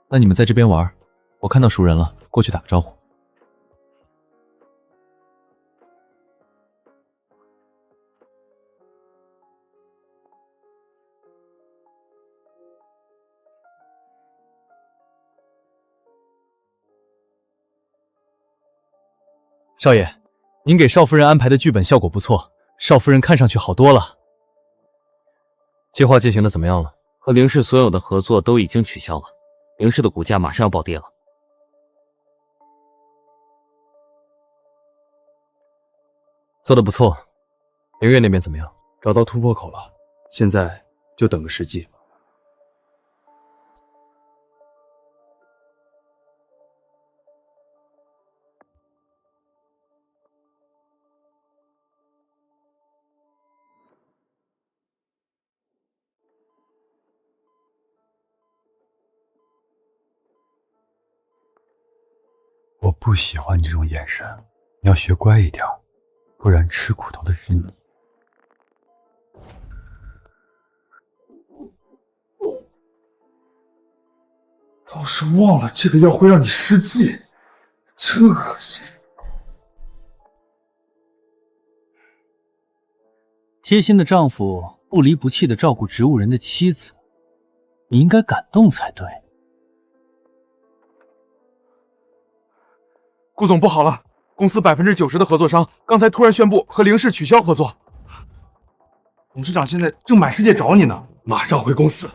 那你们在这边玩，我看到熟人了，过去打个招呼。少爷，您给少夫人安排的剧本效果不错，少夫人看上去好多了。计划进行的怎么样了？和凌氏所有的合作都已经取消了，凌氏的股价马上要暴跌了。做得不错，凌月那边怎么样？找到突破口了，现在就等个时机。我不喜欢你这种眼神，你要学乖一点，不然吃苦头的是你。倒是忘了这个药会让你失禁，真恶心。贴心的丈夫不离不弃的照顾植物人的妻子，你应该感动才对。顾总，不好了，公司90%的合作商刚才突然宣布和凌氏取消合作。董事长现在正满世界找你呢，马上回公司。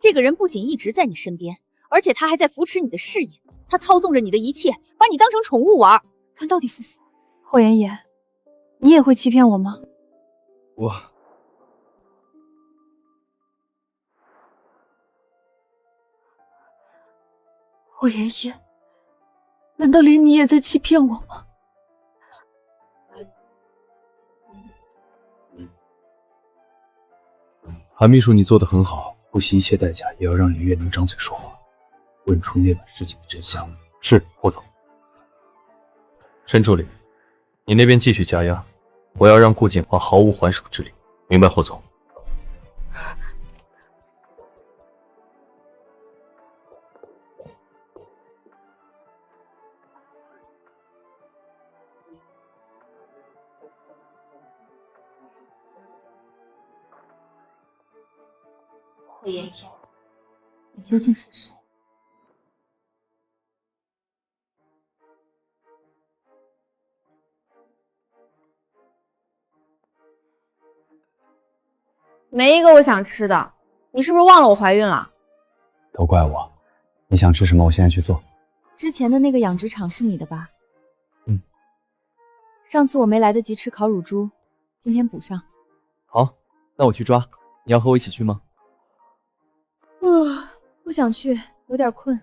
这个人不仅一直在你身边，而且他还在扶持你的事业，他操纵着你的一切，把你当成宠物玩。他到底服不服？霍妍妍，你也会欺骗我吗？霍妍妍，难道连你也在欺骗我吗？韩秘书，你做得很好，不惜一切代价也要让林月能张嘴说话，问出那晚事情的真相。是，霍总。申助理，你那边继续加压，我要让顾锦华毫无还手之力。明白，霍总。霍妍妍，你究竟是谁？没一个我想吃的，你是不是忘了我怀孕了？都怪我，你想吃什么，我现在去做。之前的那个养殖场是你的吧？嗯。上次我没来得及吃烤乳猪，今天补上。好，那我去抓，你要和我一起去吗？不想去，有点困。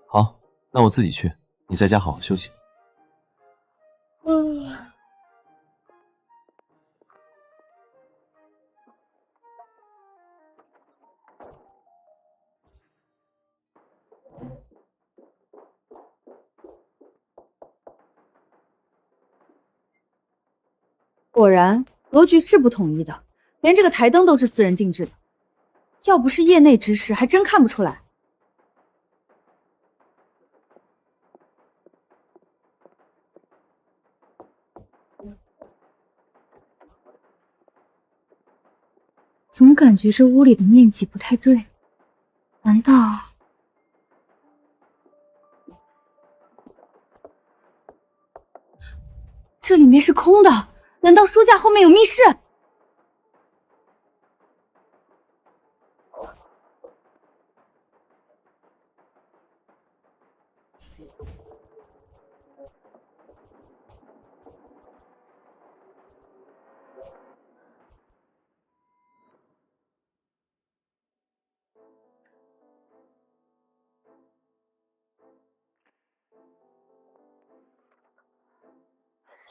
好，那我自己去，你在家好好休息。果然，罗局是不统一的，连这个台灯都是私人定制的。要不是业内知识，还真看不出来。总感觉这屋里的面积不太对，难道……这里面是空的？难道书架后面有密室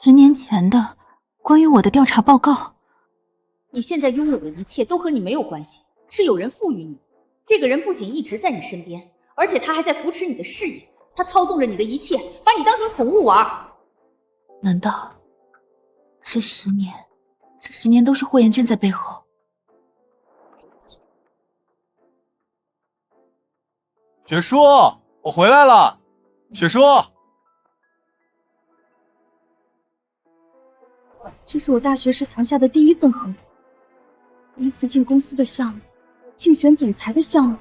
？10年前的关于我的调查报告。你现在拥有的一切都和你没有关系，是有人赋予你。这个人不仅一直在你身边，而且他还在扶持你的事业，他操纵着你的一切，把你当成宠物玩。难道这10年，这10年都是霍妍娟在背后？雪叔，我回来了，雪叔。这是我大学时谈下的第1份合同，第一次进公司的项目，竞选总裁的项目。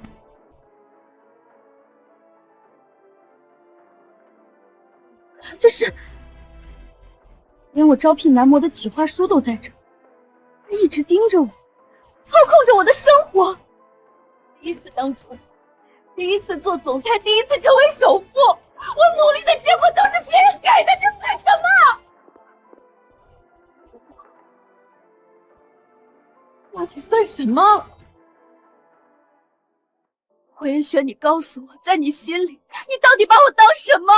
这是连我招聘男模的企划书都在这，他一直盯着我，操控着我的生活。第一次当主管，第一次做总裁，第一次成为首富，我努力的结果都是别人给的，这算什么？到底算什么？霍妍轩，你告诉我，在你心里，你到底把我当什么？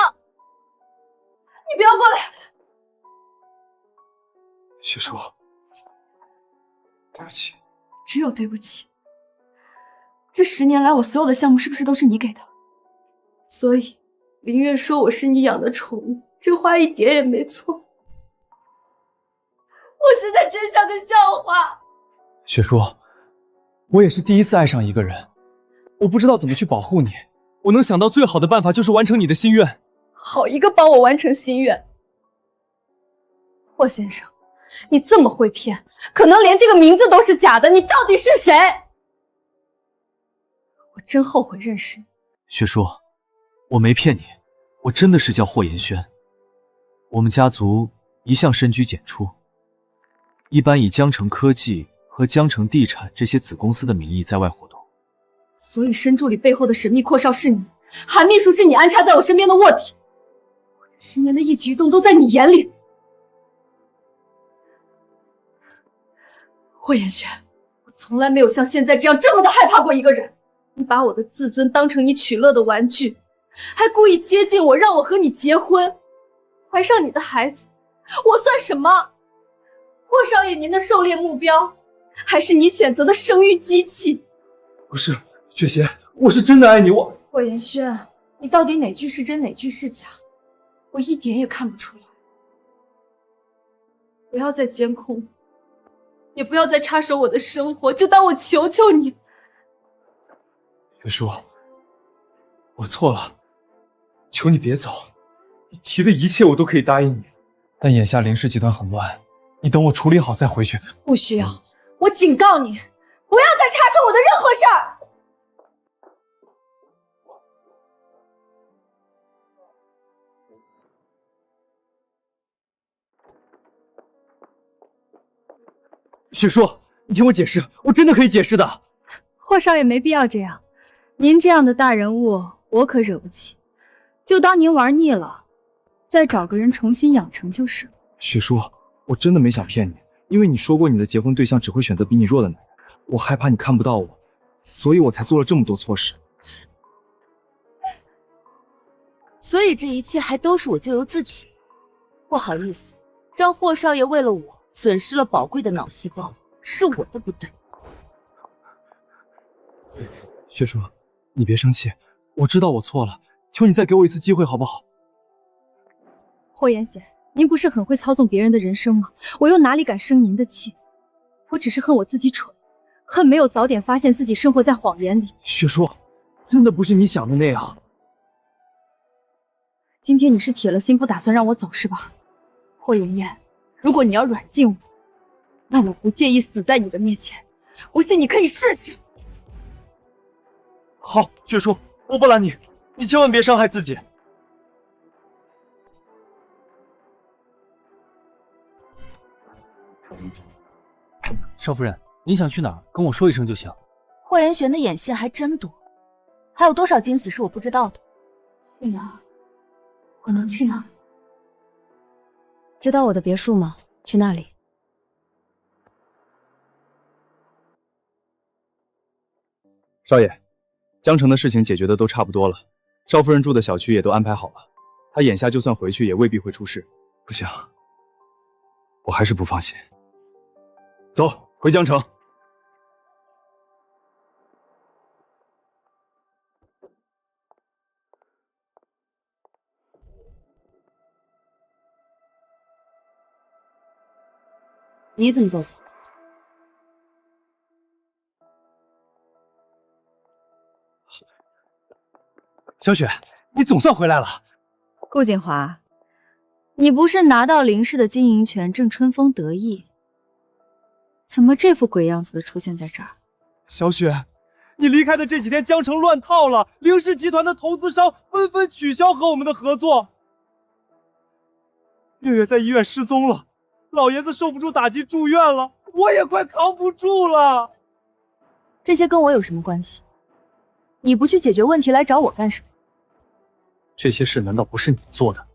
你不要过来！雪叔，对不起。只有对不起。这10年来，我所有的项目是不是都是你给的？所以林月说我是你养的宠物，这话一点也没错。我现在真像个笑话。雪叔，我也是第一次爱上一个人，我不知道怎么去保护你，我能想到最好的办法就是完成你的心愿。好一个帮我完成心愿！霍先生，你这么会骗，可能连这个名字都是假的，你到底是谁？我真后悔认识你。雪叔，我没骗你，我真的是叫霍妍轩。我们家族一向深居简出，一般以江城科技和江城地产这些子公司的名义在外活动，所以申助理背后的神秘阔少是你，韩秘书是你安插在我身边的卧底。我这10年的一举一动都在你眼里。霍妍轩，我从来没有像现在这样这么的害怕过一个人。你把我的自尊当成你取乐的玩具，还故意接近我，让我和你结婚，怀上你的孩子，我算什么？霍少爷，您的狩猎目标还是你选择的生育机器？不是，雪邪，我是真的爱你。霍妍轩，你到底哪句是真，哪句是假？我一点也看不出来。不要再监控，也不要再插手我的生活，就当我求求你。雪叔，我错了，求你别走。你提的一切我都可以答应你，但眼下林氏集团很乱，你等我处理好再回去。不需要，我警告你，不要再插手我的任何事儿。雪叔，你听我解释，我真的可以解释的。霍少爷没必要这样，您这样的大人物，我可惹不起。就当您玩腻了，再找个人重新养成就是。雪叔，我真的没想骗你，因为你说过你的结婚对象只会选择比你弱的男人，我害怕你看不到我，所以我才做了这么多错事。所以这一切还都是我咎由自取。不好意思，让霍少爷为了我损失了宝贵的脑细胞，是我的不对。雪叔，你别生气，我知道我错了，求你再给我一次机会好不好？霍妍贤，您不是很会操纵别人的人生吗？我又哪里敢生您的气？我只是恨我自己蠢，恨没有早点发现自己生活在谎言里。雪叔，真的不是你想的那样。今天你是铁了心不打算让我走是吧？霍妍妍，如果你要软禁我，那我不介意死在你的面前，不信你可以试试。好，雪叔，我不拦你，你千万别伤害自己。少夫人，您想去哪儿，跟我说一声就行。霍妍璇的眼线还真多，还有多少惊喜是我不知道的？去哪儿？我能去哪儿？知道我的别墅吗？去那里。少爷，江城的事情解决的都差不多了，少夫人住的小区也都安排好了，她眼下就算回去也未必会出事。不行，我还是不放心。走，回江城。你怎么走？小雪，你总算回来了。顾锦华，你不是拿到林氏的经营权，正春风得意，怎么这副鬼样子的出现在这儿？小雪，你离开的这几天，江城乱套了，林氏集团的投资商纷纷取消和我们的合作。月月在医院失踪了，老爷子受不住打击住院了，我也快扛不住了。这些跟我有什么关系？你不去解决问题来找我干什么？这些事难道不是你做的？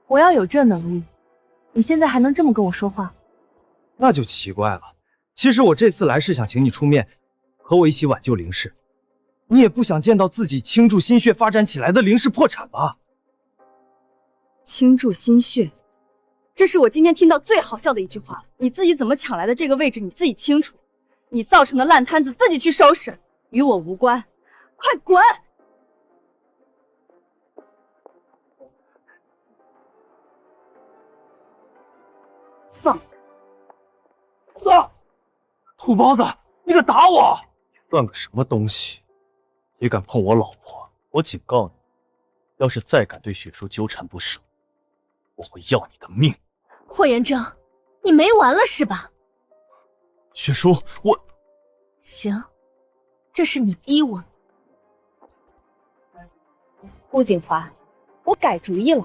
我要有这能力，你现在还能这么跟我说话？那就奇怪了。其实我这次来是想请你出面，和我一起挽救林氏。你也不想见到自己倾注心血发展起来的林氏破产吧？倾注心血，这是我今天听到最好笑的一句话了。你自己怎么抢来的这个位置，你自己清楚。你造成的烂摊子自己去收拾，与我无关。快滚！放开！啊！土包子，你敢打我！你算个什么东西？也敢碰我老婆！我警告你，要是再敢对雪叔纠缠不舍，我会要你的命！霍元正，你没完了是吧？雪叔，我……行，这是你逼我的。顾锦华，我改主意了，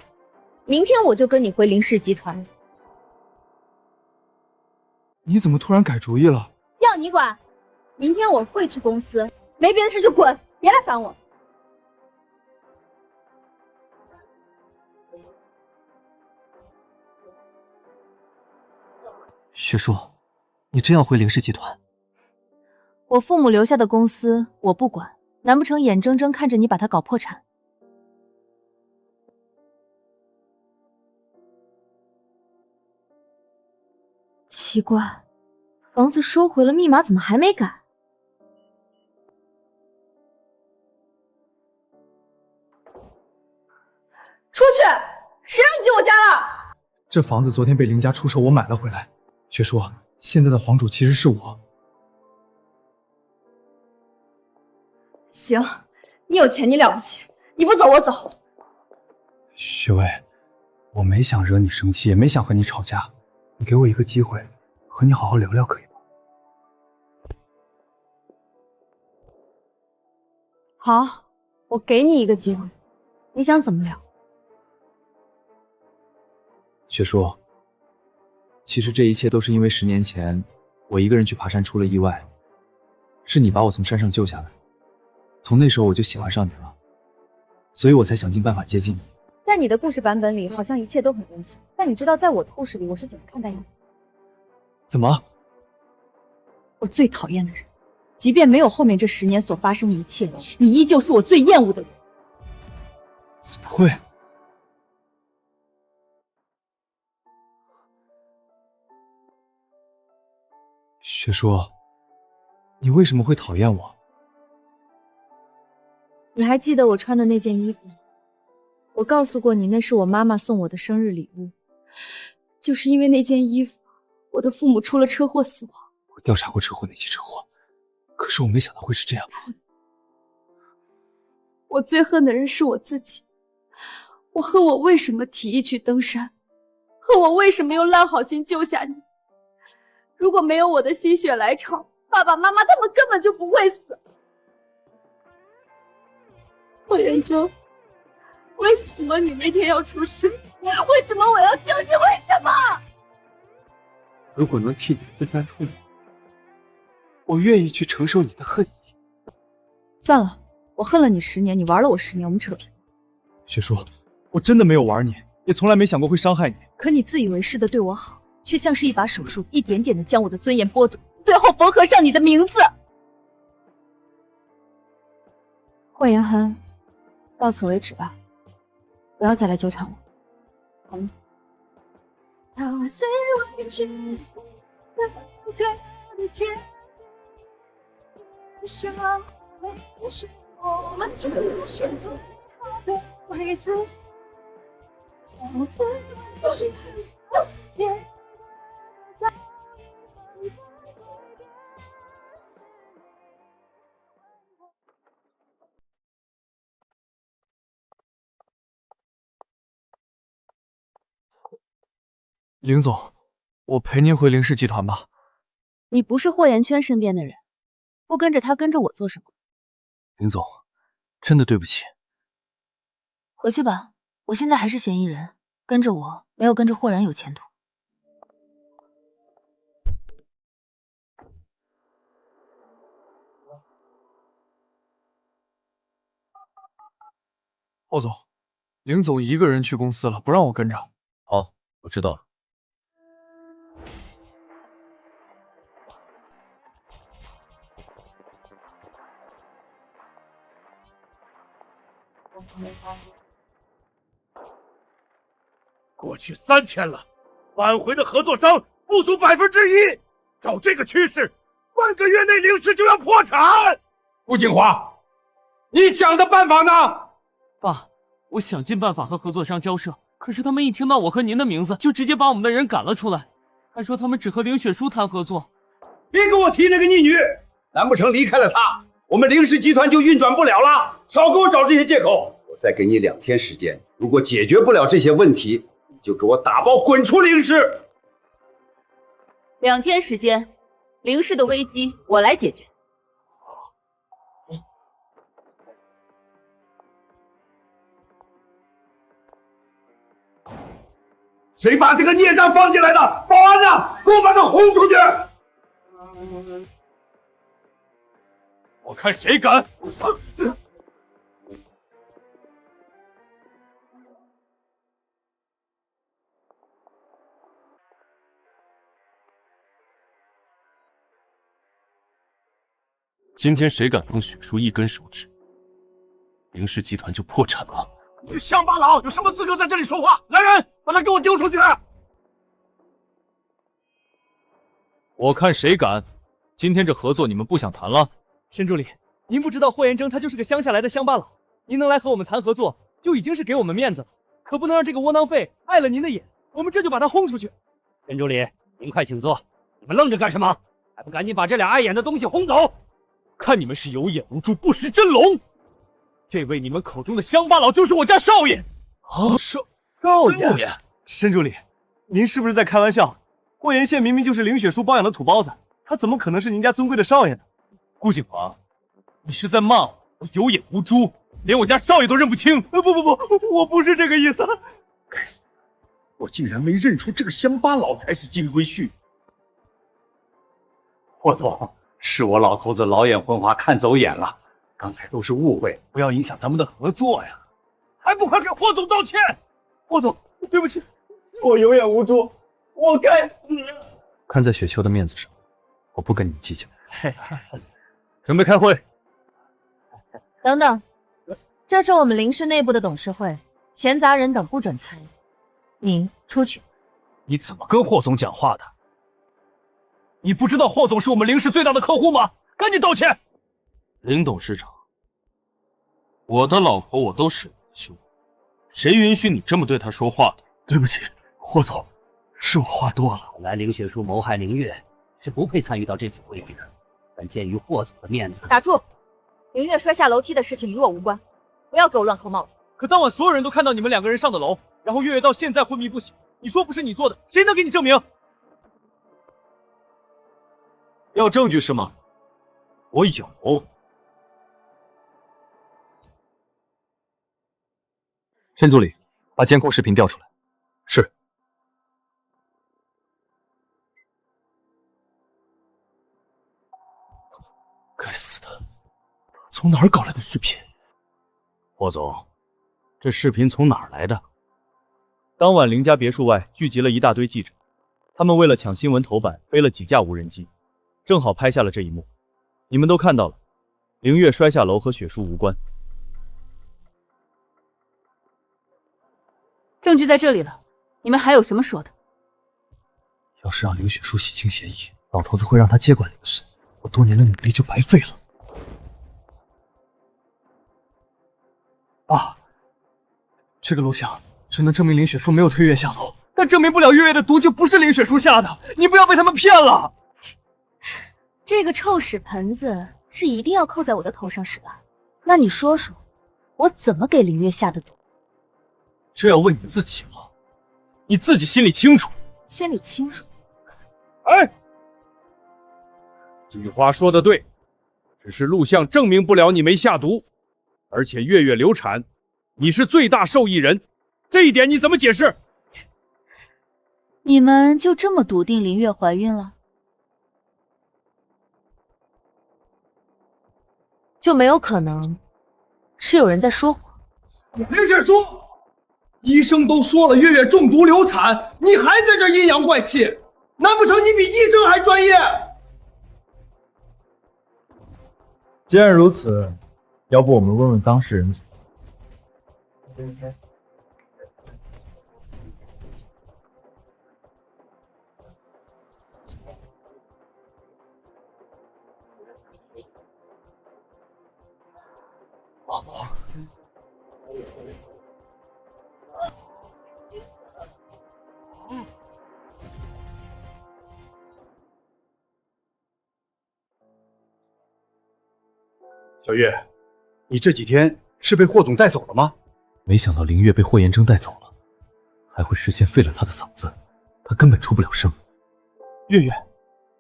明天我就跟你回林氏集团。你怎么突然改主意了？要你管！明天我会去公司，没别的事就滚，别来烦我。雪叔，你真要回凌氏集团？我父母留下的公司我不管，难不成眼睁睁看着你把它搞破产？奇怪，房子收回了，密码怎么还没改？出去！谁让你进我家了？这房子昨天被林家出售，我买了回来。雪叔，现在的房主其实是我。行，你有钱，你了不起，你不走我走。雪薇，我没想惹你生气，也没想和你吵架，你给我一个机会，和你好好聊聊，可以吗？好，我给你一个机会，你想怎么聊？雪叔，其实这一切都是因为10年前我一个人去爬山出了意外，是你把我从山上救下来。从那时候我就喜欢上你了，所以我才想尽办法接近你。在你的故事版本里，好像一切都很温馨，但你知道在我的故事里，我是怎么看待你的？怎么？我最讨厌的人，即便没有后面这10年所发生的一切，你依旧是我最厌恶的人。怎么会？雪叔，你为什么会讨厌我？你还记得我穿的那件衣服吗？我告诉过你，那是我妈妈送我的生日礼物。就是因为那件衣服，我的父母出了车祸死亡。我调查过车祸那起车祸，可是我没想到会是这样。我最恨的人是我自己，我恨我为什么提议去登山，恨我为什么又烂好心救下你。如果没有我的心血来潮，爸爸妈妈他们根本就不会死。霍元舟，为什么你那天要出事？为什么我要救你？为什么？如果能替你分担痛苦，我愿意去承受你的恨意。算了，我恨了你10年，你玩了我10年，我们扯平。雪叔，我真的没有玩你，也从来没想过会伤害你。可你自以为是的对我好，却像是一把手术，一点点的将我的尊严剥夺，最后缝合上你的名字。霍言寒，到此为止吧，不要再来纠缠我，好吗？陶醉委屈的天，笑泪是我们只是最好的回忆。陶醉委屈的天，在林总，我陪您回凌氏集团吧。你不是霍元圈身边的人，不跟着他跟着我做什么？林总，真的对不起。回去吧，我现在还是嫌疑人，跟着我没有跟着霍然有前途。霍总，林总一个人去公司了，不让我跟着。好，我知道了。过去3天了，挽回的合作商不足1%。照这个趋势，半个月内凌氏就要破产。顾景华，你想的办法呢？爸，我想尽办法和合作商交涉，可是他们一听到我和您的名字，就直接把我们的人赶了出来，还说他们只和凌雪书谈合作。别给我提那个逆女，难不成离开了她，我们凌氏集团就运转不了了？少给我找这些借口！我再给你2天时间，如果解决不了这些问题，你就给我打包滚出凌氏。2天时间，凌氏的危机我来解决。谁把这个孽障放进来的？保安呢？给我把他轰出去！我看谁敢！今天谁敢碰雪叔一根手指，凌氏集团就破产了。你乡巴佬有什么资格在这里说话？来人，把他给我丢出去！我看谁敢！今天这合作你们不想谈了？申助理，您不知道霍元征他就是个乡下来的乡巴佬，您能来和我们谈合作，就已经是给我们面子了，可不能让这个窝囊废碍了您的眼，我们这就把他轰出去。申助理，您快请坐，你们愣着干什么？还不赶紧把这俩碍眼的东西轰走！看你们是有眼无珠，不识真龙！这位你们口中的乡巴佬就是我家少爷。啊，少爷，申助理，您是不是在开玩笑？霍岩县明明就是凌雪书包养的土包子，他怎么可能是您家尊贵的少爷呢？顾景华，你是在骂我有眼无珠，连我家少爷都认不清？不，我不是这个意思。该死，我竟然没认出这个乡巴佬才是金龟婿。霍总，是我老头子老眼昏花，看走眼了，刚才都是误会，不要影响咱们的合作呀！还不快给霍总道歉！霍总，对不起，我有眼无珠，我该死。看在雪秋的面子上，我不跟你计较。准备开会。等等，这是我们凌氏内部的董事会，闲杂人等不准参与。您出去。你怎么跟霍总讲话的？你不知道霍总是我们凌氏最大的客户吗？赶紧道歉！林董事长，我的老婆我都舍得凶，谁允许你这么对她说话的？对不起，霍总，是我话多了。本来凌雪书谋害凌月是不配参与到这次会议的，但鉴于霍总的面子，打住！凌月摔下楼梯的事情与我无关，不要给我乱扣帽子。可当晚所有人都看到你们两个人上的楼，然后月月到现在昏迷不醒，你说不是你做的，谁能给你证明？要证据是吗？我有。申助理，把监控视频调出来。是。该死的，从哪儿搞来的视频？霍总，这视频从哪儿来的？当晚凌家别墅外聚集了一大堆记者，他们为了抢新闻头版，飞了几架无人机，正好拍下了这一幕。你们都看到了，凌月摔下楼和雪叔无关。证据在这里了，你们还有什么说的？要是让凌雪书洗清嫌疑，老头子会让他接管凌氏，我多年的努力就白费了。爸，这个录像只能证明凌雪书没有推月下楼，但证明不了月月的毒就不是凌雪书下的。你不要被他们骗了。这个臭屎盆子是一定要扣在我的头上是吧？那你说说，我怎么给凌月下的毒？这要问你自己了，你自己心里清楚。心里清楚。哎，菊花说的对，只是录像证明不了你没下毒，而且月月流产，你是最大受益人，这一点你怎么解释？你们就这么笃定凌月怀孕了？就没有可能是有人在说谎？凌雪书，医生都说了月月中毒流产，你还在这阴阳怪气，难不成你比医生还专业？既然如此，要不我们问问当事人怎么？老婆，小月，你这几天是被霍总带走了吗？没想到凌月被霍延征带走了，还会事先废了他的嗓子，他根本出不了声。月月，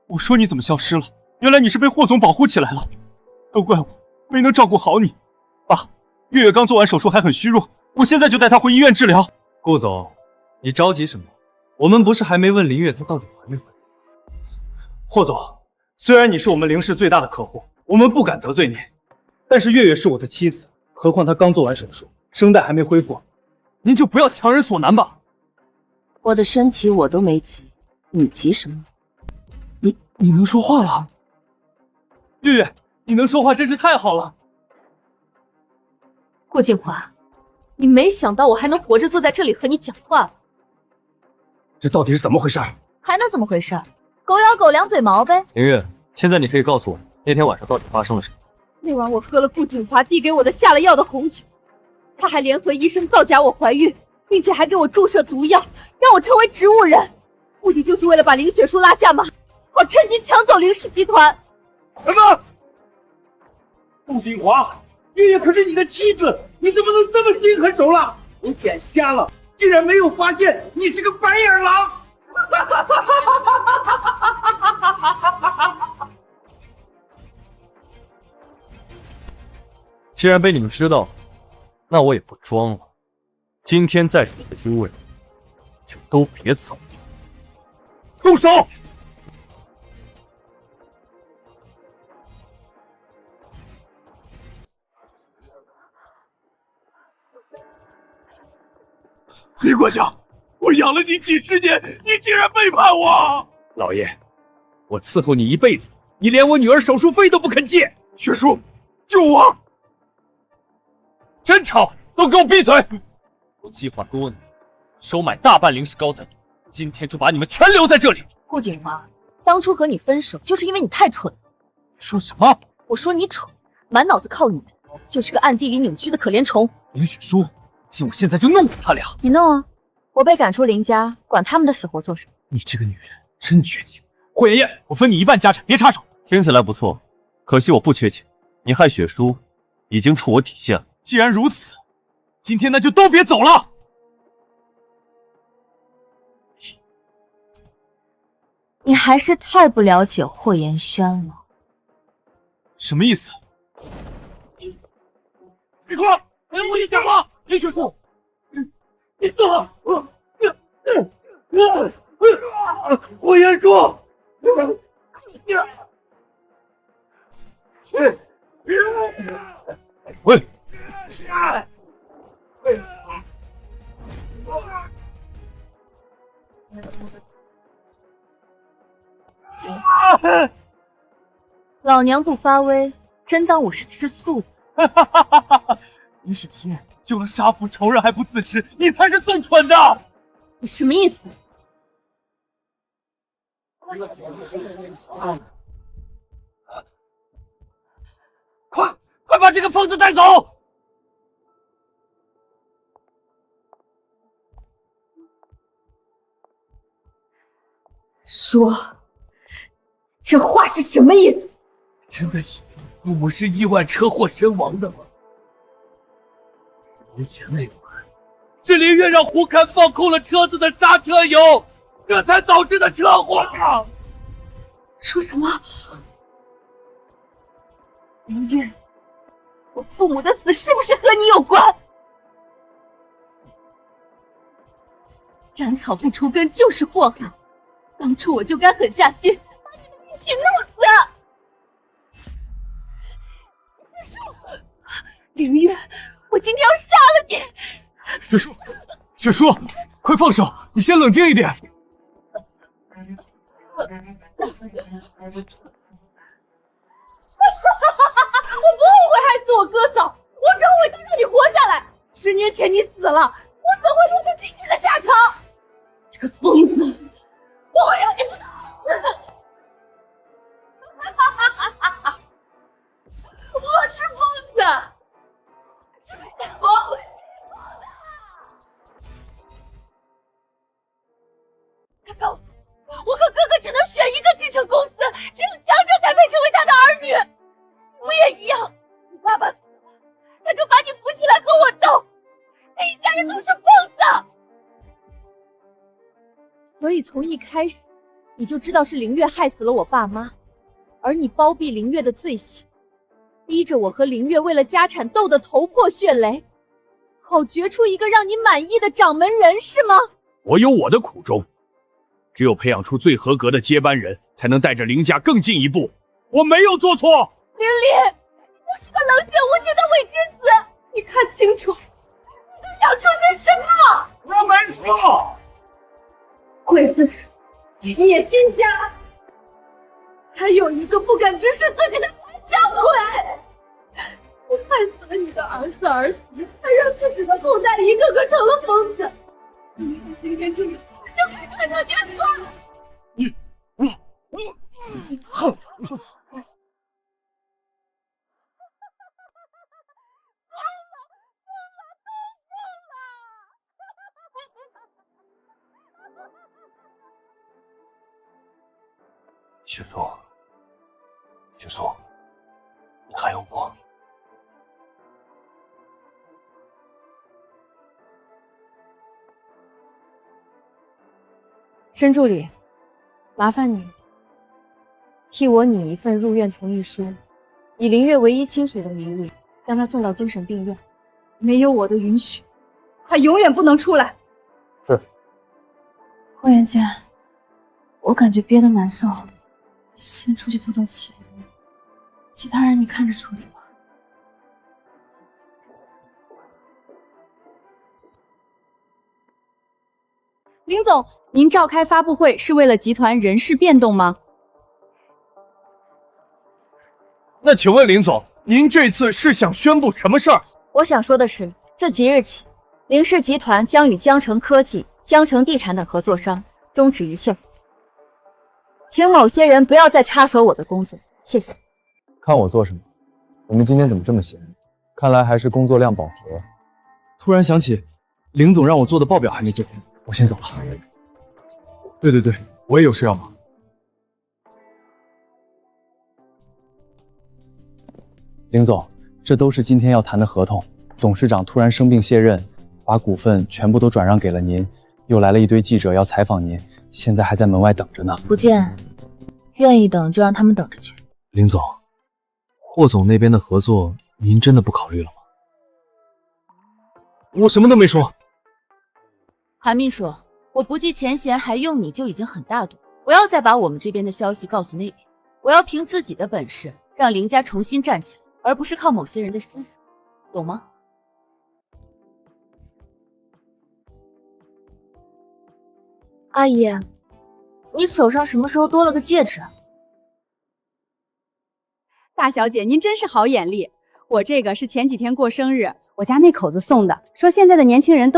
我说你怎么消失了？原来你是被霍总保护起来了，都怪我没能照顾好你。爸，月月刚做完手术还很虚弱，我现在就带她回医院治疗。顾总，你着急什么？我们不是还没问凌月她到底怀没怀孕？霍总，虽然你是我们凌氏最大的客户，我们不敢得罪您，但是月月是我的妻子，何况她刚做完手术，声带还没恢复，您就不要强人所难吧。我的身体我都没急，你急什么？你能说话了？月月，你能说话真是太好了。顾静华，你没想到我还能活着坐在这里和你讲话吧？这到底是怎么回事？还能怎么回事？狗咬狗，两嘴毛呗。林月，现在你可以告诉我，那天晚上到底发生了什么？那晚我喝了顾景华递给我的下了药的红酒，他还联合医生造假我怀孕，并且还给我注射毒药，让我成为植物人，目的就是为了把林雪书拉下马，好趁机抢走林氏集团。什么？顾景华，月月可是你的妻子，你怎么能这么心狠手辣？我眼瞎了，竟然没有发现你是个白眼狼！既然被你们知道，那我也不装了。今天在场的诸位，就都别走。动手！李管家，我养了你几十年，你竟然背叛我！老爷，我伺候你一辈子，你连我女儿手术费都不肯借。雪叔，救我！真吵！都给我闭嘴！我计划多年，收买大半林氏高层，今天就把你们全留在这里。顾景华，当初和你分手就是因为你太蠢了。说什么？我说你蠢，满脑子靠女人，就是个暗地里扭曲的可怜虫。林雪书，信我现在就弄死他俩！你弄啊！我被赶出林家，管他们的死活做什么？你这个女人真绝情！霍妍妍，我分你一半家产，别插手。听起来不错，可惜我不缺钱。你害雪叔，已经触我底线了。既然如此，今天那就都别走了。你还是太不了解霍妍轩了。什么意思？别哭，跟我一讲话。林雪书，霍妍书，喂！老娘不发威，真当我是吃素的？林雪书，救了杀父仇人还不自知，你才是最蠢的！你什么意思？快把这个疯子带走！说，这话是什么意思？真的是父母是意外车祸身亡的吗？年前那晚，是林月让胡侃放空了车子的刹车油，这才导致的车祸。说什么？林月，我父母的死是不是和你有关？斩草不除根就是祸害，当初我就该狠下心把你们一起弄死。林月，我今天要杀了你！雪叔，雪叔，快放手！你先冷静一点。我不后悔害死我哥嫂，我只后悔当初你活下来。10年前你死了，我怎会落得今天的下场？这个疯子，我会让你不死！我是疯子，这我会他告诉我，我和哥哥只能选一个继承公司，只有强者才配成为他的儿女。我也一样，你爸爸死了，他就把你扶起来和我斗，那一家人都是疯子。所以从一开始，你就知道是林月害死了我爸妈，而你包庇林月的罪行，逼着我和林月为了家产斗得头破血流，好决出一个让你满意的掌门人，是吗？我有我的苦衷，只有培养出最合格的接班人，才能带着林家更进一步。我没有做错。林丽，你就是个冷血无情的伪君子！你看清楚，你都想出些什么？我没错。刽子手叶心家，还有一个不敢直视自己的胆小鬼！我害死了你的儿子儿媳，还让自己的后代一个个成了疯子。今天这个死就该对自己死！雪叔，雪叔，你还有我。申助理，麻烦你替我拟一份入院同意书，以林月唯一亲属的名义，将他送到精神病院。没有我的允许，他永远不能出来。是。霍元坚，我感觉憋得难受，先出去透透气，其他人你看着处理吧。林总，您召开发布会是为了集团人事变动吗？那请问林总，您这次是想宣布什么事儿？我想说的是，自即日起，凌氏集团将与江城科技、江城地产等合作商终止一切合作，请某些人不要再插手我的工作，谢谢。看我做什么？你们今天怎么这么闲？看来还是工作量饱和。突然想起，林总让我做的报表还没做，我先走了。对，我也有事要忙。林总，这都是今天要谈的合同。董事长突然生病卸任，把股份全部都转让给了您，又来了一堆记者要采访您，现在还在门外等着呢。不见，愿意等就让他们等着去。林总，霍总那边的合作，您真的不考虑了吗？我什么都没说。韩秘书，我不计前嫌还用你就已经很大度，不要再把我们这边的消息告诉那边。我要凭自己的本事让林家重新站起来，而不是靠某些人的施舍，懂吗？阿姨，你手上什么时候多了个戒指？大小姐，您真是好眼力。我这个是前几天过生日，我家那口子送的，说现在的年轻人都